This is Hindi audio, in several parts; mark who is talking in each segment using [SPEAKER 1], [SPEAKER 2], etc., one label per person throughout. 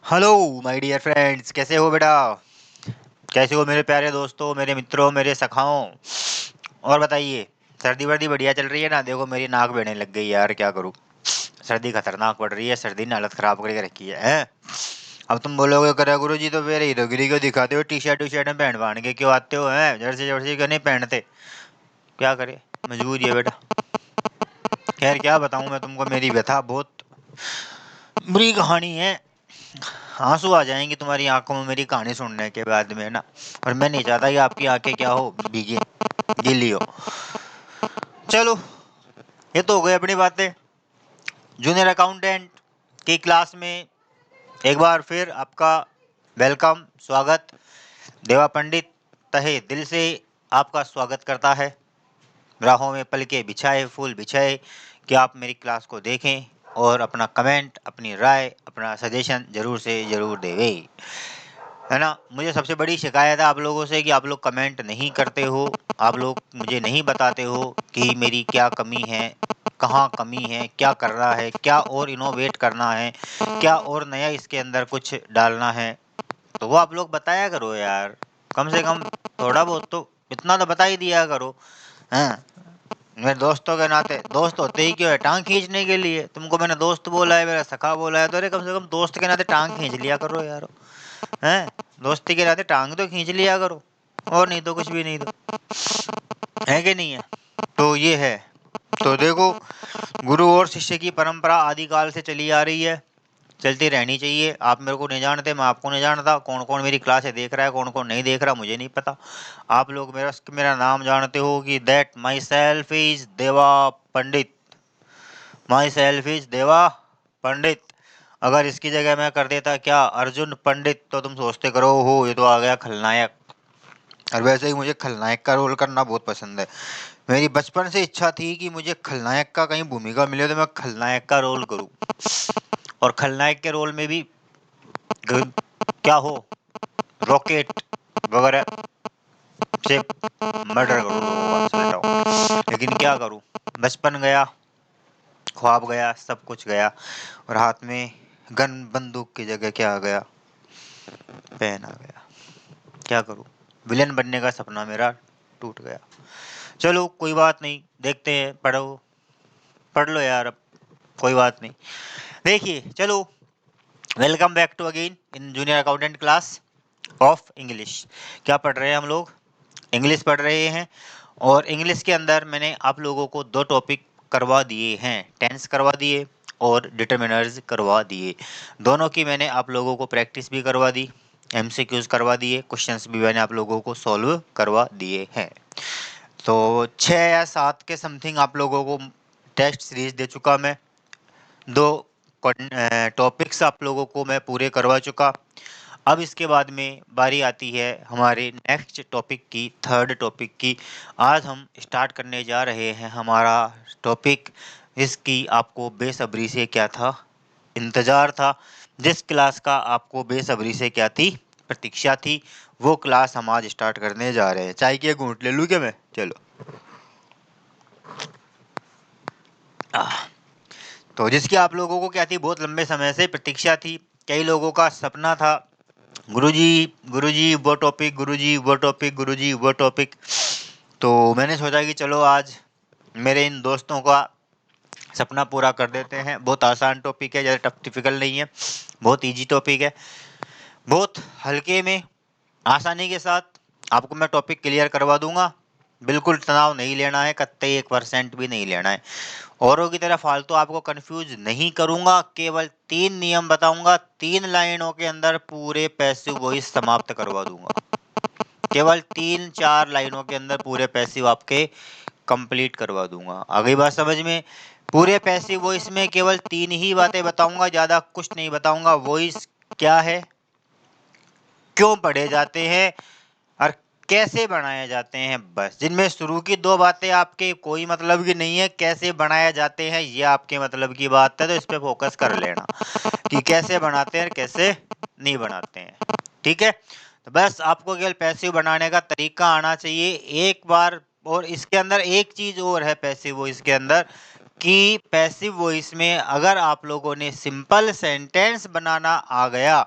[SPEAKER 1] हेलो माय डियर फ्रेंड्स, कैसे हो बेटा? कैसे हो मेरे प्यारे दोस्तों, मेरे मित्रों, मेरे सखाओं? और बताइए, सर्दी वर्दी बढ़िया चल रही है ना? देखो मेरी नाक बहने लग गई यार, क्या करूं। सर्दी खतरनाक पड़ रही है, सर्दी ने हालत खराब करके रखी है, हैं? अब तुम बोलोगे करे गुरु जी तो फिर हीरोगिरी क्यों दिखाते हो? टी शर्ट में पहन पहन के क्यों आते हो? हैं, जर्सी जर्सी क्यों नहीं पहनते? क्या करे, मजबूरी है बेटा। खैर क्या बताऊं मैं तुमको, मेरी व्यथा बहुत बुरी कहानी है। आंसू आ जाएंगे तुम्हारी आंखों में मेरी कहानी सुनने के बाद में ना। और मैं नहीं चाहता कि आपकी आंखें क्या हो, भीगी गीली हो। चलो, ये तो हो गई अपनी बातें। जूनियर अकाउंटेंट की क्लास में एक बार फिर आपका वेलकम, स्वागत। देवा पंडित तहे दिल से आपका स्वागत करता है। राहों में पलके बिछाए, फूल बिछाए कि आप मेरी क्लास को देखें और अपना कमेंट, अपनी राय, अपना सजेशन जरूर से जरूर देवे, है ना। मुझे सबसे बड़ी शिकायत है आप लोगों से कि आप लोग कमेंट नहीं करते हो। आप लोग मुझे नहीं बताते हो कि मेरी क्या कमी है, कहाँ कमी है, क्या कर रहा है, क्या और इनोवेट करना है, क्या और नया इसके अंदर कुछ डालना है। तो वो आप लोग बताया करो यार, कम से कम थोड़ा बहुत तो इतना तो बता ही दिया करो। हाँ, मेरे दोस्तों के नाते, दोस्त होते ही क्यों है? टांग खींचने के लिए। तुमको मैंने दोस्त बोला है, मेरा सखा बोला है, तो अरे कम से कम दोस्त के नाते टांग खींच लिया करो यार। हैं, दोस्ती के नाते टांग तो खींच लिया करो, और नहीं तो कुछ भी नहीं, तो है कि नहीं है? तो ये है। तो देखो, गुरु और शिष्य की परंपरा आदिकाल से चली आ रही है, चलती रहनी चाहिए। आप मेरे को नहीं जानते, मैं आपको नहीं जानता। कौन कौन मेरी क्लासें देख रहा है, कौन कौन नहीं देख रहा, मुझे नहीं पता। आप लोग मेरा नाम जानते हो कि दैट माई सेल्फ इज देवा पंडित। माई सेल्फ इज देवा पंडित। अगर इसकी जगह मैं कर देता क्या, अर्जुन पंडित, तो तुम सोचते करो हो ये तो आ गया खलनायक। और वैसे ही मुझे खलनायक का रोल करना बहुत पसंद है। मेरी बचपन से इच्छा थी कि मुझे खलनायक का कहीं भूमिका मिले तो मैं खलनायक का रोल करूं। और खलनायक के रोल में भी क्या हो, रॉकेट वगैरह से मर्डर करूं लोगों का, सोच रहा हूं। लेकिन क्या करूं, बचपन गया, ख्वाब गया, सब कुछ गया। और हाथ में गन बंदूक की जगह क्या आ गया, पेन आ गया। क्या करूं, विलेन बनने का सपना मेरा टूट गया। चलो कोई बात नहीं, देखते हैं। पढ़ो, पढ़ लो यार अब, कोई बात नहीं। देखिए चलो, welcome back to again in junior accountant class of English. क्या पढ़ रहे हैं हम लोग? इंग्लिश पढ़ रहे हैं। और इंग्लिश के अंदर मैंने आप लोगों को दो टॉपिक करवा दिए हैं, टेंस करवा दिए और डिटर्मिनर्स करवा दिए। दोनों की मैंने आप लोगों को प्रैक्टिस भी करवा दी, एमसीक्यूज करवा दिए, क्वेश्चंस भी मैंने आप लोगों को सॉल्व करवा दिए हैं। तो 6 या 7 के समथिंग आप लोगों को टेस्ट सीरीज दे चुका मैं। दो टॉपिक्स आप लोगों को मैं पूरे करवा चुका। अब इसके बाद में बारी आती है हमारे नेक्स्ट टॉपिक की, थर्ड टॉपिक की। आज हम स्टार्ट करने जा रहे हैं हमारा टॉपिक। इसकी आपको बेसब्री से क्या था, इंतज़ार था। जिस क्लास का आपको बेसब्री से क्या थी, प्रतीक्षा थी, वो क्लास हम आज स्टार्ट करने जा रहे हैं। चाय की एक घूंट ले लूँ क्या मैं? चलो। आह, तो जिसकी आप लोगों को क्या थी, बहुत लंबे समय से प्रतीक्षा थी। कई लोगों का सपना था, गुरुजी गुरुजी वो टॉपिक, गुरुजी वो टॉपिक, गुरुजी वो टॉपिक। तो मैंने सोचा कि चलो आज मेरे इन दोस्तों का सपना पूरा कर देते हैं। बहुत आसान टॉपिक है, ज़्यादा डिफिकल्ट नहीं है, बहुत इजी टॉपिक है। बहुत हल्के में, आसानी के साथ आपको मैं टॉपिक क्लियर करवा दूंगा। बिल्कुल तनाव नहीं लेना है, कतई 1% भी नहीं लेना है। औरों की तरह फालतू आपको कंफ्यूज नहीं करूंगा। केवल 3 नियम बताऊंगा, 3 लाइनों के अंदर पूरे पैसिव वॉइस समाप्त करवा दूंगा। केवल 3-4 लाइनों के अंदर पूरे पैसिव आपके कंप्लीट करवा दूंगा। आ गई बात समझ में? पूरे पैसिव वॉइस में केवल 3 ही बातें बताऊंगा, ज्यादा कुछ नहीं बताऊंगा। वॉइस क्या है, क्यों पढ़े जाते हैं, और कैसे बनाए जाते हैं, बस। जिनमें शुरू की 2 बातें आपके कोई मतलब की नहीं है, कैसे बनाए जाते हैं ये आपके मतलब की बात है। तो इस पे फोकस कर लेना कि कैसे बनाते हैं, कैसे नहीं बनाते हैं। ठीक है, तो बस आपको केवल पैसिव बनाने का तरीका आना चाहिए एक बार। और इसके अंदर एक चीज और है पैसिव वो इसके अंदर, कि पैसिव वॉइस में अगर आप लोगों ने सिंपल सेंटेंस बनाना आ गया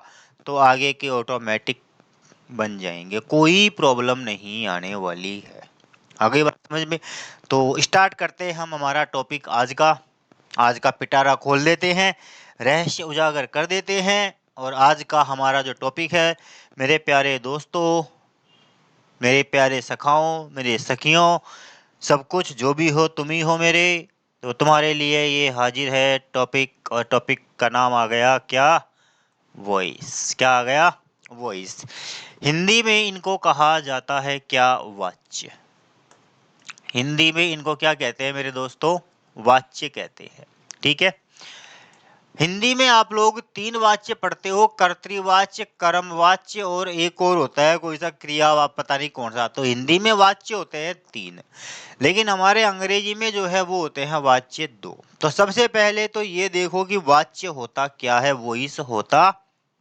[SPEAKER 1] तो आगे के ऑटोमेटिक बन जाएंगे, कोई प्रॉब्लम नहीं आने वाली है। आ गई बात समझ में? तो स्टार्ट करते हैं हम हमारा टॉपिक आज का पिटारा खोल देते हैं, रहस्य उजागर कर देते हैं। और आज का हमारा जो टॉपिक है, मेरे प्यारे दोस्तों, मेरे प्यारे सखाओं, मेरे सखियों, सब कुछ जो भी हो तुम ही हो मेरे, तो तुम्हारे लिए ये हाजिर है टॉपिक। और टॉपिक का नाम आ गया क्या? वॉइस। क्या आ गया? वॉइस। हिंदी में इनको कहा जाता है क्या? वाच्य। हिंदी में इनको क्या कहते हैं मेरे दोस्तों? वाच्य कहते हैं। ठीक है। हिंदी में आप लोग तीन वाच्य पढ़ते हो, कर्तृवाच्य, कर्मवाच्य और एक और होता है कोई सा क्रिया, पता नहीं कौन सा। तो हिंदी में वाच्य होते हैं तीन, लेकिन हमारे अंग्रेजी में जो है वो होते हैं वाच्य दो। तो सबसे पहले तो ये देखो कि वाच्य होता क्या है, वॉइस होता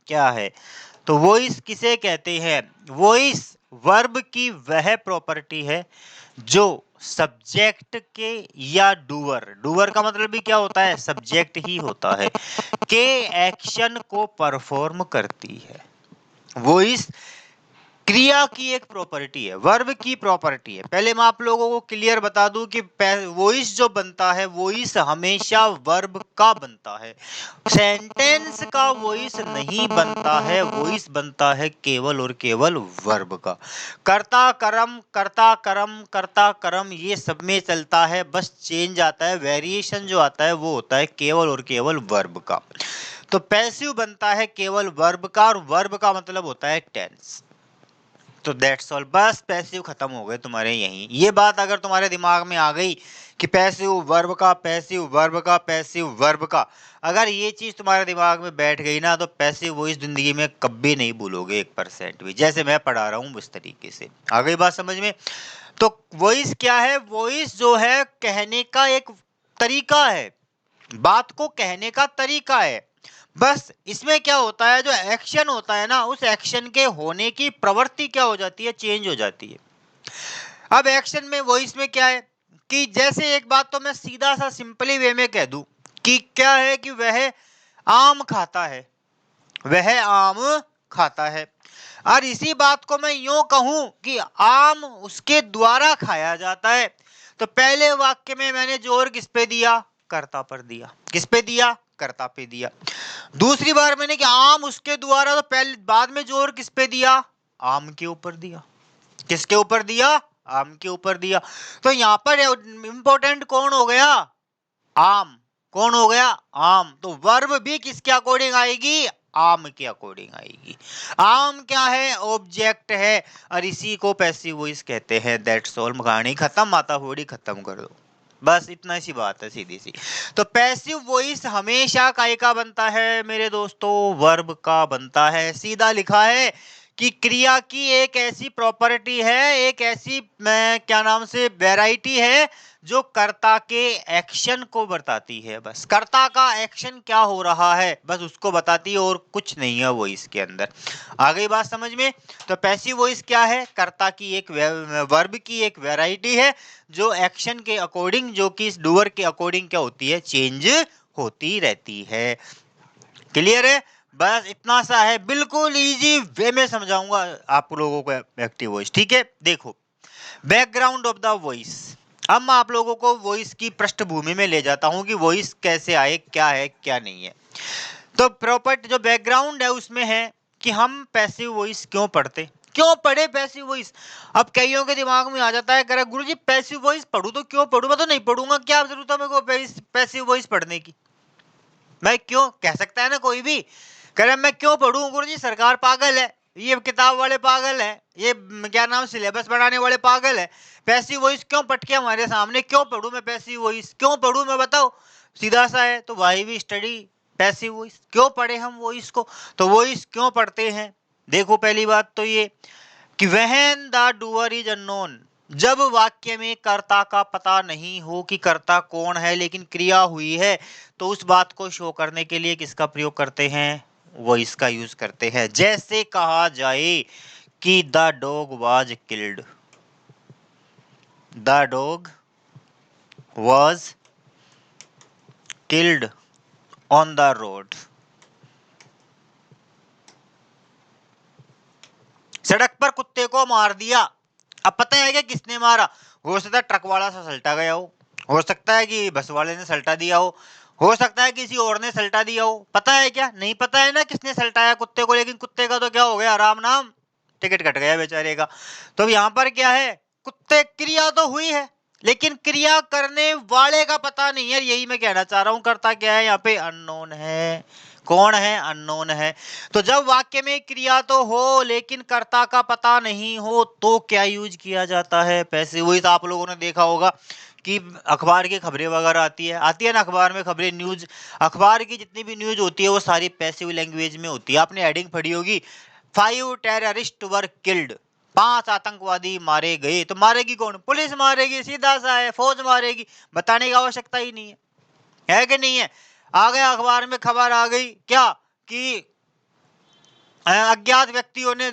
[SPEAKER 1] क्या है। तो वॉइस किसे कहते हैं? वॉइस वर्ब की वह प्रॉपर्टी है जो सब्जेक्ट के या डूअर, डूअर का मतलब भी क्या होता है? सब्जेक्ट ही होता है, के एक्शन को परफॉर्म करती है। वॉइस क्रिया की एक प्रॉपर्टी है, वर्ब की प्रॉपर्टी है। पहले मैं आप लोगों को क्लियर बता दूं कि वॉइस जो बनता है, वॉइस हमेशा वर्ब का बनता है, सेंटेंस का वॉइस नहीं बनता है। वॉइस बनता है केवल और केवल वर्ब का। कर्ता कर्म, कर्ता कर्म, कर्ता कर्म, ये सब में चलता है, बस चेंज आता है, वेरिएशन जो आता है वो होता है केवल और केवल वर्ब का। तो पैसिव बनता है केवल वर्ब का, और वर्ब का मतलब होता है टेंस। तो दैट्स ऑल, बस पैसिव खत्म हो गए तुम्हारे यहीं। ये बात अगर तुम्हारे दिमाग में आ गई कि पैसिव वर्ब का, पैसिव वर्ब का, पैसिव वर्ब का, अगर ये चीज तुम्हारे दिमाग में बैठ गई ना, तो पैसिव वॉइस जिंदगी में कभी नहीं भूलोगे 1% भी, जैसे मैं पढ़ा रहा हूँ उस तरीके से। आ गई बात समझ में? तो वॉइस क्या है? वॉइस जो है कहने का एक तरीका है, बात को कहने का तरीका है। बस इसमें क्या होता है, जो एक्शन होता है ना, उस एक्शन के होने की प्रवृत्ति क्या हो जाती है? चेंज हो जाती है। अब एक्शन में, वॉइस में क्या है कि जैसे एक बात तो मैं सीधा सा सिंपली वे में कह दूं कि क्या है कि वह आम खाता है, वह आम खाता है। और इसी बात को मैं यूं कहूं कि आम उसके द्वारा खाया जाता है, तो पहले वाक्य में मैंने जोर किस पे दिया? कर्ता पर दिया। किस पे दिया? कर्ता पे दिया। दूसरी बार मैंने कि आम उसके द्वारा, तो पहले बाद में जोर किस पे दिया? आम के ऊपर दिया। किसके ऊपर दिया? आम के ऊपर दिया। तो यहां पर इंपॉर्टेंट कौन हो गया? आम। कौन हो गया? आम। तो वर्ब भी किसके अकॉर्डिंग आएगी? आम के अकॉर्डिंग आएगी। आम क्या है? ऑब्जेक्ट है, और इसी को पैसिव वॉइस कहते हैं। दैट्स ऑल, कहानी खत्म, माता होड़ी खत्म कर दो। बस इतना सी बात है, सीधी सी। तो पैसिव वॉइस हमेशा काय का बनता है मेरे दोस्तों? वर्ब का बनता है। सीधा लिखा है कि क्रिया की एक ऐसी प्रॉपर्टी है, एक ऐसी क्या नाम से वैरायटी है, जो कर्ता के एक्शन को बताती है। बस कर्ता का एक्शन क्या हो रहा है, बस उसको बताती है, और कुछ नहीं है वो इसके अंदर। आ गई बात समझ में? तो पैसिव वॉइस क्या है? कर्ता की एक, वर्ब की एक वैरायटी है, जो एक्शन के अकॉर्डिंग, जो कि इस डूअर के अकॉर्डिंग क्या होती है? चेंज होती रहती है। क्लियर है? बस इतना सा है, बिल्कुल इजी वे में समझाऊंगा आप लोगों को एक्टिव वॉइस। ठीक है, देखो बैकग्राउंड ऑफ द वॉइस। अब मैं आप लोगों को वॉइस की पृष्ठभूमि में ले जाता हूं कि वॉइस कैसे आए, क्या है क्या नहीं है। तो प्रॉपर्टी जो बैकग्राउंड है उसमें है कि हम पैसिव वॉइस क्यों पढ़ते, क्यों पढ़े पैसिव वॉइस। अब कईयों के दिमाग में आ जाता है, कह गुरुजी पैसिव वॉइस पढ़ू तो क्यों पढ़ू, मैं तो नहीं पढ़ूंगा, क्या जरूरत है मेरे को पैसिव वॉइस पढ़ने की। मैं क्यों, कह सकता है ना कोई भी, कह रहे मैं क्यों पढ़ूं गुरुजी, सरकार पागल है, ये किताब वाले पागल है, ये क्या नाम सिलेबस बनाने वाले पागल है, पैसिव वॉइस क्यों पटके हमारे सामने, क्यों पढ़ूं मैं पैसिव वॉइस, क्यों पढ़ूं मैं, बताओ। सीधा सा है, तो why we study passive voice, क्यों पढ़े हम वॉइस को। तो वॉइस क्यों पढ़ते हैं? देखो पहली बात तो ये कि when the doer is unknown, जब वाक्य में कर्ता का पता नहीं हो कि कर्ता कौन है, लेकिन क्रिया हुई है, तो उस बात को शो करने के लिए किसका प्रयोग करते हैं? वॉइस का यूज करते हैं। जैसे कहा जाए कि the dog was killed, the dog was killed on the road. सड़क पर कुत्ते को मार दिया। अब पता है क्या किसने मारा? हो सकता है ट्रक वाला सा सल्टा गया हो सकता है कि बस वाले ने सल्टा दिया हो सकता है किसी और ने सल्टा दिया हो। पता है क्या? नहीं पता है ना किसने सल्टाया कुत्ते को, लेकिन कुत्ते का तो क्या हो गया, आराम नाम, टिकट कट गया बेचारे का। तो अब यहाँ पर क्या है, कुत्ते क्रिया तो हुई है लेकिन क्रिया करने वाले का पता नहीं है, यही मैं कहना चाह रहा हूं। करता क्या है यहाँ पे, अननोन है। कौन है? अननोन है। तो जब वाक्य में क्रिया तो हो लेकिन कर्ता का पता नहीं हो तो क्या यूज किया जाता है? Passive voice. आप लोगों ने देखा होगा कि अखबार की खबरें वगैरह आती है ना, अखबार में खबरें, न्यूज, अखबार की जितनी भी न्यूज होती है वो सारी पैसिव लैंग्वेज में होती है। आपने हेडिंग पढ़ी होगी, 5 टेररिस्ट वर किल्ड, 5 आतंकवादी मारे गए। तो मारेगी कौन? पुलिस मारेगी, सीधा सा है, फौज मारेगी, बताने की आवश्यकता ही नहीं है कि नहीं है? आ गया अखबार में खबर आ गई क्या कि अज्ञात व्यक्तियों ने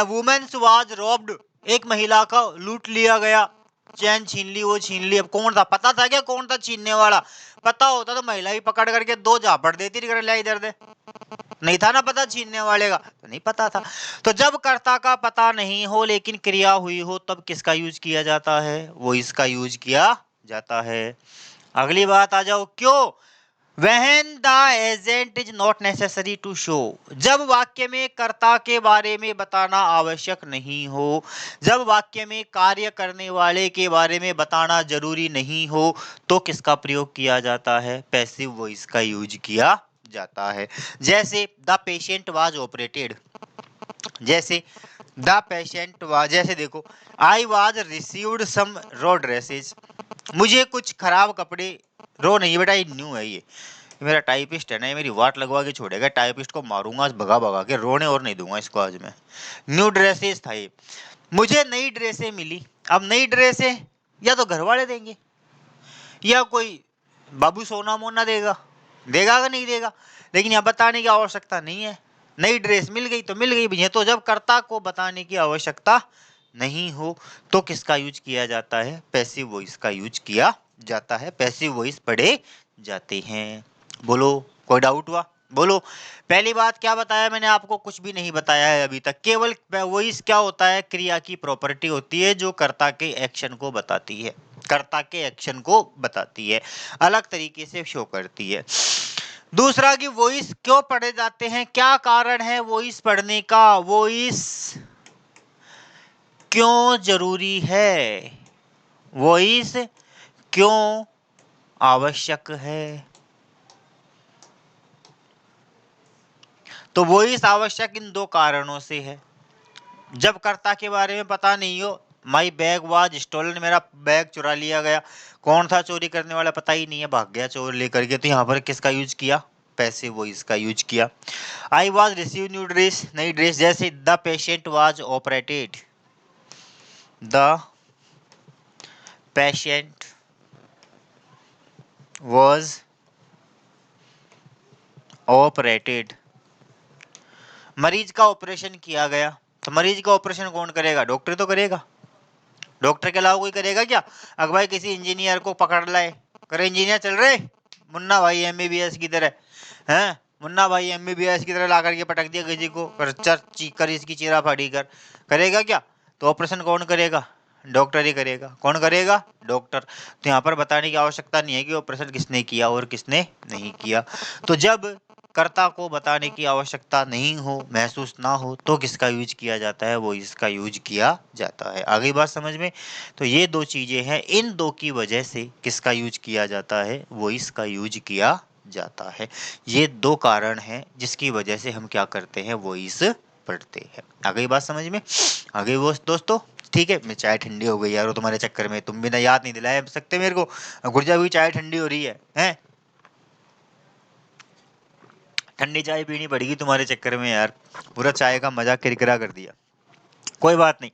[SPEAKER 1] वुमेन्स वाज रॉब्ड, एक महिला का लूट लिया गया, चैन छीन ली, वो छीन ली। अब कौन था? पता था क्या कौन था छीनने वाला? पता होता तो महिला ही पकड़ करके 2 झापड़ देती, ले इधर दे। नहीं था ना पता छीनने वाले का, तो नहीं पता था। तो जब कर्ता का पता नहीं हो लेकिन क्रिया हुई हो तब किसका यूज किया जाता है? वो इसका यूज किया जाता है। अगली बात आ जाओ, क्यों? When the agent is not necessary to show, जब वाक्य में कर्ता के बारे में बताना आवश्यक नहीं हो, जब वाक्य में कार्य करने वाले के बारे में बताना जरूरी नहीं हो तो किसका प्रयोग किया जाता है? पैसिव वॉइस का यूज किया जाता है। जैसे द पेशेंट वाज ऑपरेटेड, जैसे द पेशेंट वाज, जैसे देखो, I was received some raw dresses, मुझे कुछ खराब कपड़े, रो नहीं बेटा ये न्यू है, ये मेरा टाइपिस्ट है ना, ये मेरी वाट लगवा के छोड़ेगा, टाइपिस्ट को मारूंगा आज भगा भगा के, रोने और नहीं दूंगा इसको आज मैं। न्यू ड्रेसेस था ये, मुझे नई ड्रेसें मिली। अब नई ड्रेसें या तो घर वाले देंगे या कोई बाबू सोना मोना देगा, देगा कि नहीं देगा, लेकिन यहाँ बताने की आवश्यकता नहीं है। नई ड्रेस मिल गई तो मिल गई भैया। तो जब कर्ता को बताने की आवश्यकता नहीं हो तो किसका यूज किया जाता है? पैसिव वॉइस का यूज किया जाता है। पैसिव वॉइस पढ़े जाते हैं। बोलो, कोई डाउट हुआ? बोलो। पहली बात क्या बताया मैंने आपको? कुछ भी नहीं बताया है अभी तक। केवल वॉइस क्या होता है? क्रिया की प्रॉपर्टी होती है जो कर्ता के एक्शन को बताती है, कर्ता के एक्शन को बताती है, अलग तरीके से शो करती है। दूसरा कि वॉइस क्यों पढ़े जाते हैं, क्या कारण है वॉइस पढ़ने का, वॉइस क्यों जरूरी है, वॉइस क्यों आवश्यक है। तो वॉइस आवश्यक इन 2 कारणों से है। जब कर्ता के बारे में पता नहीं हो, माई बैग वाज स्टोलन, मेरा बैग चुरा लिया गया, कौन था चोरी करने वाला पता ही नहीं है, भाग गया चोर लेकर के, तो यहाँ पर किसका यूज किया? पैसिव वॉइस का यूज किया। I was receive new dress, नई ड्रेस। जैसे the patient was operated, the patient was operated, मरीज का ऑपरेशन किया गया। तो मरीज का ऑपरेशन कौन करेगा? डॉक्टर तो करेगा, डॉक्टर के अलावा कोई करेगा क्या? अगर भाई किसी इंजीनियर को पकड़ लाए, करे इंजीनियर चल रहे, मुन्ना भाई एमबीबीएस की तरह, हैं मुन्ना भाई एमबीबीएस की तरह ला करके पटक दिया किसी को, कर इसकी चीरा फाड़ी कर, करेगा क्या? तो ऑपरेशन कौन करेगा? डॉक्टर ही करेगा। कौन करेगा? डॉक्टर। तो यहाँ पर बताने की आवश्यकता नहीं है कि ऑपरेशन किसने किया और किसने नहीं किया। तो जब कर्ता को बताने की आवश्यकता नहीं हो, महसूस ना हो तो किसका यूज किया जाता है? वो इसका यूज किया जाता है। आगे बात समझ में? तो ये 2 चीजें हैं, इन 2 की वजह से किसका यूज किया जाता है? वो इसका यूज किया जाता है। ये 2 कारण हैं जिसकी वजह से हम क्या करते हैं? वो इस पढ़ते हैं। आगे बात समझ में? आगे वो दोस्तों ठीक है। मैं चाय ठंडी हो गई यार, तुम्हारे चक्कर में, तुम भी ना याद नहीं दिलाए सकते मेरे को, गुर्जा भी चाय ठंडी हो रही है, हैं? ठंडी चाय पीनी पड़ेगी तुम्हारे चक्कर में यार, पूरा चाय का मजा किरकिरा कर दिया। कोई बात नहीं,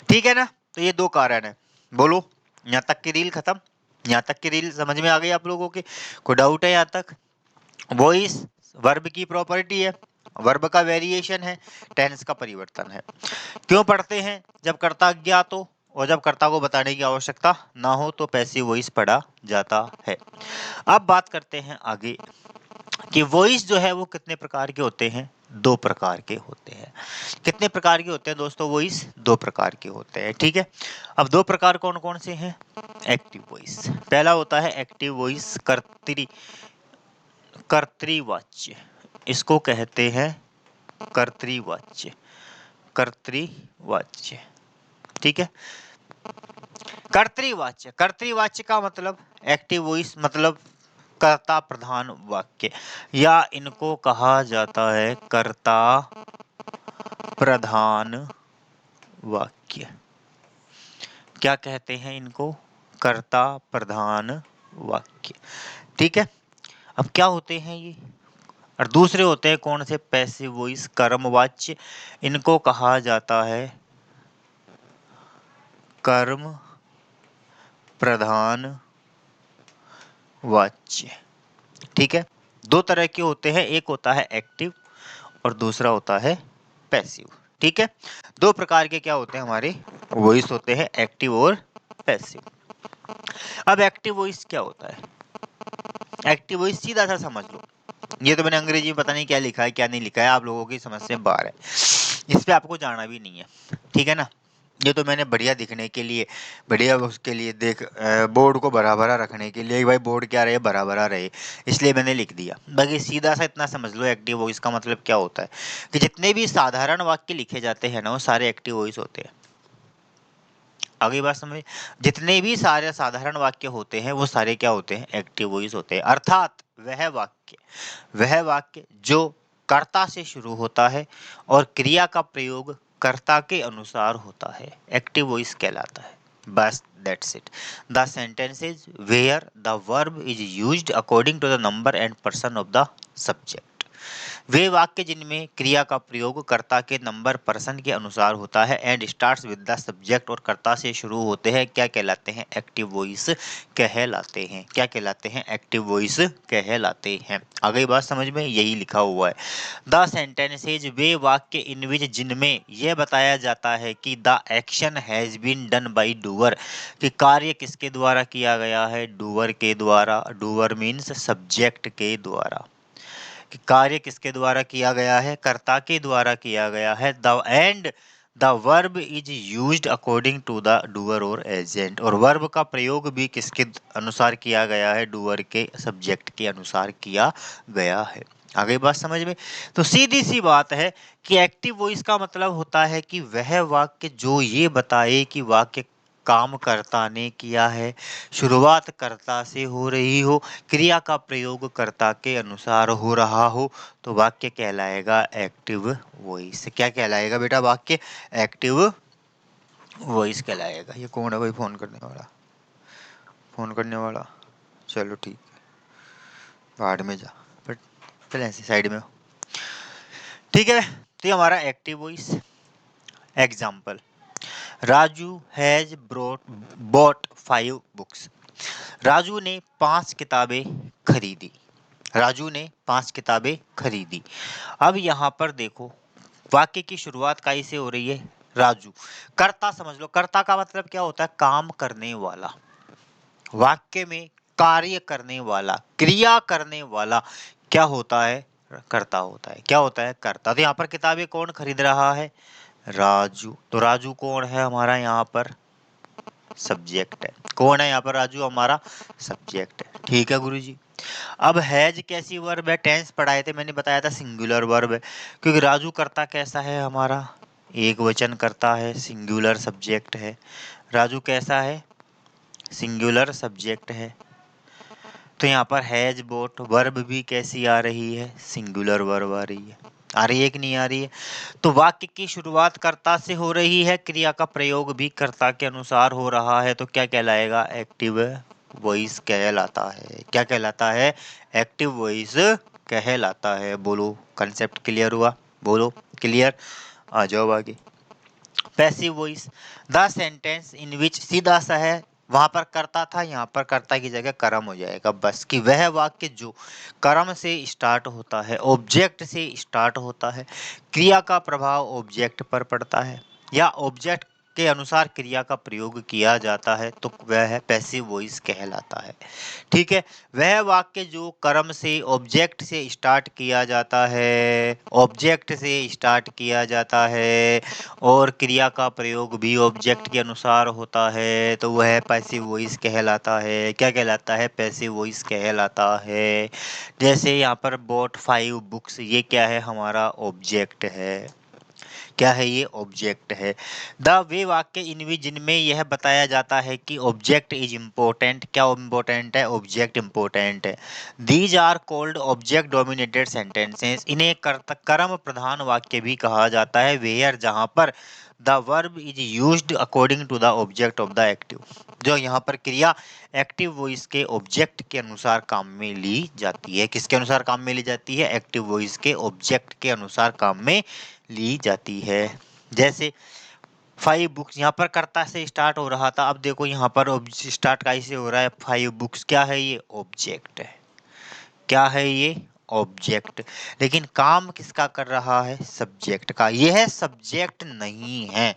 [SPEAKER 1] ठीक है ना? तो ये 2 कारण है। बोलो, यहाँ तक की रील खत्म? यहाँ तक की रील समझ में आ गई आप लोगों के? कोई डाउट है यहाँ तक? वॉइस वर्ब की प्रॉपर्टी है, वर्ब का वेरिएशन है, टेंस का परिवर्तन है। क्यों पढ़ते हैं? जब कर्ता अज्ञात हो और जब कर्ता को बताने की आवश्यकता ना हो तो पैसिव वॉइस पढ़ा जाता है। अब बात करते हैं आगे कि वॉइस जो है वो कितने प्रकार के होते हैं। दो प्रकार के होते हैं। कितने प्रकार के होते हैं दोस्तों? वॉइस दो प्रकार के होते हैं, ठीक है। अब दो प्रकार कौन कौन से हैं? एक्टिव वॉइस, पहला होता है एक्टिव वॉइस कर्तृवाच्य, इसको कहते हैं कर्तृवाच्य, कर्तृवाच्य, ठीक है। कर्तृवाच्य, कर्तृवाच्य का मतलब एक्टिव वॉइस मतलब कर्ता प्रधान वाक्य, या इनको कहा जाता है कर्ता प्रधान वाक्य। क्या कहते हैं इनको? कर्ता प्रधान वाक्य, ठीक है। अब क्या होते हैं ये? और दूसरे होते हैं कौन से? पैसिव वॉइस कर्मवाच्य, इनको कहा जाता है कर्म प्रधान वाच्य, ठीक है। दो तरह के होते हैं, एक होता है एक्टिव और दूसरा होता है पैसिव, ठीक है। दो प्रकार के क्या होते हैं हमारे? वॉइस होते हैं, एक्टिव और पैसिव। अब एक्टिव वॉइस क्या होता है? एक्टिव वॉइस सीधा सा समझ लो, ये तो मैंने अंग्रेजी में पता नहीं क्या लिखा है क्या नहीं लिखा है, आप लोगों की समझ से बाहर है, इस पे आपको जाना भी नहीं है, ठीक है ना। ये तो मैंने बढ़िया दिखने के लिए, बढ़िया उसके लिए देख बोर्ड को भरा भरा रखने के लिए, भाई बोर्ड क्या रहे, भरा भरा रहे, इसलिए मैंने लिख दिया। बाकी सीधा सा इतना समझ लो एक्टिव वॉइस का मतलब क्या होता है कि जितने भी साधारण वाक्य लिखे जाते हैं ना वो सारे एक्टिव वॉइस होते हैं। आगे बात समझ, जितने भी सारे साधारण वाक्य होते हैं वो सारे क्या होते हैं? एक्टिव वॉइस होते हैं। अर्थात वह वाक्य जो कर्ता से शुरू होता है और क्रिया का प्रयोग कर्ता के अनुसार होता है एक्टिव वॉइस कहलाता है। बस that's it. The sentences where the verb is used according to the number and person of the subject, वे वाक्य जिनमें क्रिया का प्रयोग कर्ता के नंबर पर्सन के अनुसार होता है and starts with the subject और कर्ता से शुरू होते हैं, क्या कहलाते हैं? एक्टिव वॉइस कहलाते हैं। क्या कहलाते हैं? एक्टिव वॉइस कहलाते हैं। आगे बात समझ में, यही लिखा हुआ है। द सेंटेंसेज, वे वाक्य इन विच जिनमें यह बताया जाता है कि the action has been done by doer, कि कार्य किसके द्वारा किया गया है? डूअर के द्वारा। डूअर मीन्स सब्जेक्ट के द्वारा, कि कार्य किसके द्वारा किया गया है? कर्ता के द्वारा किया गया है। The end the verb is used according to the doer और एजेंट, और वर्ब का प्रयोग भी किसके अनुसार किया गया है? डूअर के, सब्जेक्ट के अनुसार किया गया है। आगे बात समझ में, तो सीधी सी बात है कि एक्टिव वॉइस का मतलब होता है कि वह वाक्य जो ये बताए कि वाक्य काम कर्ता ने किया है, शुरुआत कर्ता से हो रही हो, क्रिया का प्रयोग कर्ता के अनुसार हो रहा हो, तो वाक्य कहलाएगा एक्टिव वॉइस। क्या कहलाएगा बेटा? वाक्य एक्टिव वॉइस कहलाएगा। ये कौन है भाई फोन करने वाला? फोन करने वाला, चलो ठीक है, बाद में जा, बट पहले ऐसे साइड में हो, ठीक है। तो ये हमारा active voice. Example, Raju has bot 5 books, Raju ने 5 किताबें खरीदी। राजू ने 5 किताबें खरीदी। अब यहाँ पर देखो, वाक्य की शुरुआत काई से हो रही है? राजू। कर्ता समझ लो, कर्ता का मतलब क्या होता है? काम करने वाला। वाक्य में कार्य करने वाला, क्रिया करने वाला क्या होता है? कर्ता होता है। क्या होता है? कर्ता। तो यहाँ पर किताबें कौन खरीद रहा है? राजू। तो राजू कौन है हमारा यहाँ पर? सब्जेक्ट है। कौन है यहाँ पर? राजू हमारा सब्जेक्ट है, ठीक है गुरुजी। अब हैज कैसी वर्ब है? टेंस पढ़ाए थे मैंने, बताया था सिंगुलर वर्ब है, क्योंकि राजू करता कैसा है हमारा? एक वचन करता है, सिंगुलर सब्जेक्ट है। राजू कैसा है? सिंगुलर सब्जेक्ट है। तो यहाँ पर हैज बोट वर्ब भी कैसी आ रही है? सिंगुलर वर्ब आ रही है। आ रही है कि नहीं आ रही है? तो वाक्य की शुरुआत कर्ता से हो रही है, क्रिया का प्रयोग भी कर्ता के अनुसार हो रहा है, तो क्या कहलाएगा? एक्टिव वॉइस कहलाता है। क्या कहलाता है? एक्टिव वॉइस कहलाता है। बोलो, कंसेप्ट क्लियर हुआ? बोलो क्लियर, आ जाओ आगे। Passive voice, the sentence in which, सीधा सा है, वहां पर कर्ता था, यहाँ पर कर्ता की जगह कर्म हो जाएगा बस, कि वह वाक्य जो कर्म से स्टार्ट होता है, ऑब्जेक्ट से स्टार्ट होता है, क्रिया का प्रभाव ऑब्जेक्ट पर पड़ता है, या ऑब्जेक्ट के अनुसार क्रिया का प्रयोग किया जाता है तो वह है पैसिव वॉइस कहलाता है। ठीक है, वह वाक्य जो कर्म से ऑब्जेक्ट से स्टार्ट किया जाता है, ऑब्जेक्ट से स्टार्ट किया जाता है और क्रिया का प्रयोग भी ऑब्जेक्ट के अनुसार होता है तो वह पैसिव वॉइस कहलाता है। क्या कहलाता है? पैसिव वॉइस कहलाता है। जैसे यहाँ पर बॉट 5 बुक्स, ये क्या है? हमारा ऑब्जेक्ट है। क्या है? ये ऑब्जेक्ट है। द वे वाक्य इनमें जिनमें यह बताया जाता है कि ऑब्जेक्ट इज इम्पोर्टेंट। क्या इम्पोर्टेंट है? ऑब्जेक्ट इम्पोर्टेंट है। These are called object dominated sentences. इन्हें कर्म प्रधान वाक्य भी कहा जाता है। वेयर, जहाँ पर the verb is used according to the object of the active. जो यहाँ पर क्रिया एक्टिव वॉइस के ऑब्जेक्ट के अनुसार काम में ली जाती है। किसके अनुसार काम में ली जाती है? एक्टिव वॉइस के ऑब्जेक्ट के अनुसार काम में ली जाती है। जैसे 5 बुक्स, यहाँ पर कर्ता से स्टार्ट हो रहा था, अब देखो यहाँ पर स्टार्ट कैसे हो रहा है? 5 बुक्स। क्या है? ये ऑब्जेक्ट है। क्या है? ये ऑब्जेक्ट। लेकिन काम किसका कर रहा है? सब्जेक्ट का। यह सब्जेक्ट नहीं है।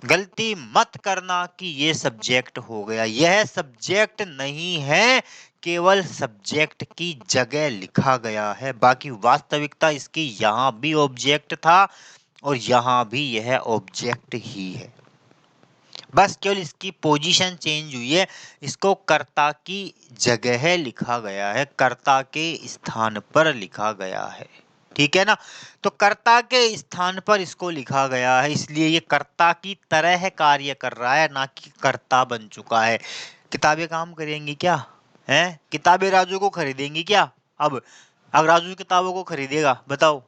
[SPEAKER 1] गलती मत करना कि ये सब्जेक्ट हो गया, यह सब्जेक्ट नहीं है, केवल सब्जेक्ट की जगह लिखा गया है। बाकी वास्तविकता इसकी यहाँ भी ऑब्जेक्ट था और यहाँ भी यह ऑब्जेक्ट ही है। बस केवल इसकी पोजीशन चेंज हुई है। इसको कर्ता की जगह लिखा गया है, कर्ता के स्थान पर लिखा गया है। ठीक है ना? तो कर्ता के स्थान पर इसको लिखा गया है, इसलिए ये कर्ता की तरह कार्य कर रहा है, ना कि कर्ता बन चुका है। किताबें काम करेंगी क्या? हैं? किताबें राजू को खरीदेंगी क्या? अब राजू किताबों को खरीदेगा? बताओ,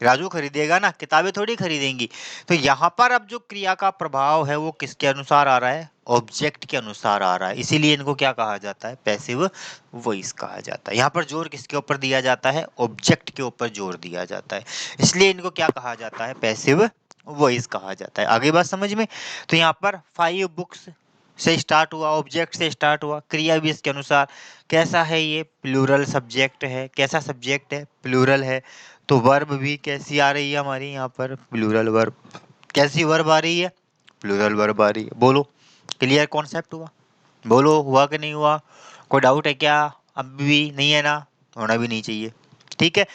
[SPEAKER 1] राजू खरीदेगा ना, किताबें थोड़ी खरीदेंगी। तो यहाँ पर अब जो क्रिया का प्रभाव है वो किसके अनुसार आ रहा है? ऑब्जेक्ट के अनुसार आ रहा है। इसीलिए इनको क्या कहा जाता है? पैसिव वॉइस कहा जाता है। यहाँ पर जोर किसके ऊपर दिया जाता है? ऑब्जेक्ट के ऊपर जोर दिया जाता है, इसलिए इनको क्या कहा जाता है? पैसिव वॉइस कहा जाता है। आगे बात समझ में? तो यहाँ पर 5 बुक्स से स्टार्ट हुआ, ऑब्जेक्ट से स्टार्ट हुआ, क्रिया भी इसके अनुसार। कैसा है ये? प्लूरल सब्जेक्ट है। कैसा सब्जेक्ट है? प्लूरल है। तो वर्ब भी कैसी आ रही है हमारी? यहाँ पर प्लूरल वर्ब। कैसी वर्ब आ रही है? प्लूरल वर्ब आ रही है। बोलो, क्लियर कॉन्सेप्ट हुआ? बोलो, हुआ कि नहीं हुआ? कोई डाउट है क्या? अब भी नहीं है ना? होना भी नहीं चाहिए। ठीक है,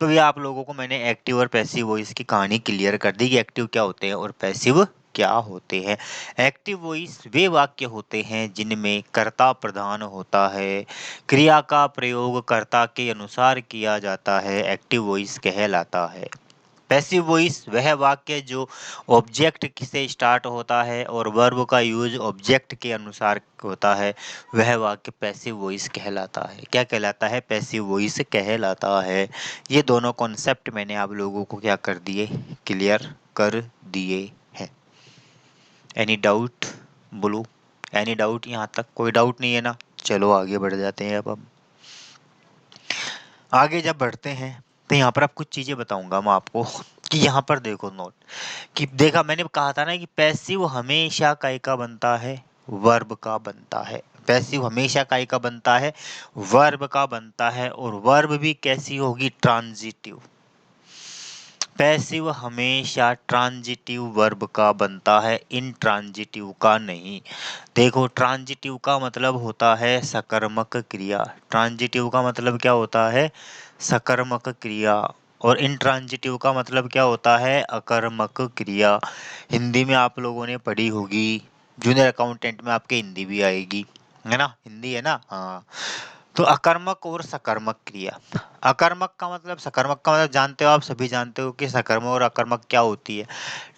[SPEAKER 1] तो ये आप लोगों को मैंने एक्टिव और पैसिव वॉइस की कहानी क्लियर कर दी कि एक्टिव क्या होते हैं और पैसिव क्या होते हैं। एक्टिव वॉइस वे वाक्य होते हैं जिनमें कर्ता प्रधान होता है, क्रिया का प्रयोग कर्ता के अनुसार किया जाता है, एक्टिव वॉइस कहलाता है। पैसिव वॉइस वह वाक्य जो ऑब्जेक्ट से स्टार्ट होता है और वर्ब का यूज ऑब्जेक्ट के अनुसार होता है, वह वाक्य पैसिव वॉइस कहलाता है। क्या कहलाता है? पैसिव वॉइस कहलाता है। ये दोनों कॉन्सेप्ट मैंने आप लोगों को क्या कर दिए? क्लियर कर दिए हैं। Any doubt? बोलो, एनी डाउट? यहाँ तक कोई डाउट नहीं है ना? चलो आगे बढ़ जाते हैं। अब हम आगे जब बढ़ते हैं तो यहाँ पर अब कुछ चीजें बताऊंगा मैं आपको कि यहाँ पर देखो नोट, कि देखा मैंने कहा था ना कि पैसिव हमेशा काय का बनता है? वर्ब का बनता है। पैसिव हमेशा काय का बनता है? वर्ब का बनता है। और वर्ब भी कैसी होगी? ट्रांजिटिव। पैसिव हमेशा ट्रांजिटिव वर्ब का बनता है, इंट्रांजिटिव का नहीं। देखो, ट्रांजिटिव का मतलब होता है सकर्मक क्रिया। ट्रांजिटिव का मतलब क्या होता है? सकर्मक क्रिया। और इंट्रांजिटिव का मतलब क्या होता है? अकर्मक क्रिया। हिंदी में आप लोगों ने पढ़ी होगी, जूनियर अकाउंटेंट में आपके हिंदी भी आएगी, है ना? हिंदी है ना? हाँ। तो अकर्मक और सकर्मक क्रिया। अकर्मक का मतलब, सकर्मक का मतलब जानते हो, आप सभी जानते हो कि सकर्मक और अकर्मक क्या होती है।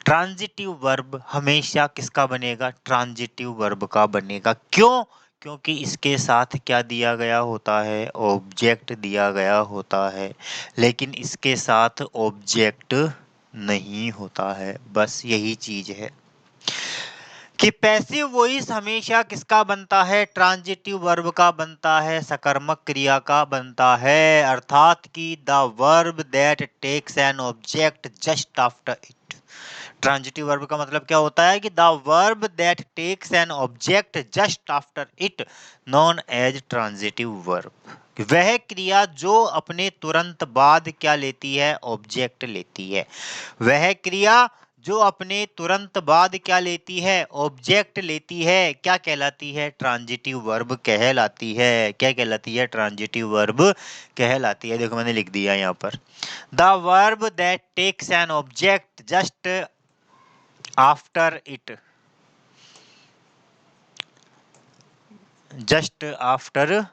[SPEAKER 1] ट्रांजिटिव वर्ब हमेशा किसका बनेगा? ट्रांजिटिव वर्ब का बनेगा। क्यों? क्योंकि इसके साथ क्या दिया गया होता है? ऑब्जेक्ट दिया गया होता है। लेकिन इसके साथ ऑब्जेक्ट नहीं होता है, बस यही चीज है कि पैसिव वॉइस हमेशा किसका बनता है? ट्रांजिटिव वर्ब का बनता है, सकर्मक क्रिया का बनता है। अर्थात कि the verb that takes an object just after it. Transitive verb का मतलब क्या होता है? कि the verb that takes an object just after it known as transitive verb. वह क्रिया जो अपने तुरंत बाद क्या लेती है? ऑब्जेक्ट लेती है। वह क्रिया जो अपने तुरंत बाद क्या लेती है, ऑब्जेक्ट लेती है, क्या कहलाती है, ट्रांजिटिव वर्ब कहलाती है। क्या कहलाती है, ट्रांजिटिव वर्ब कहलाती है। देखो मैंने लिख दिया यहाँ पर, the verb that takes an object just after it, just after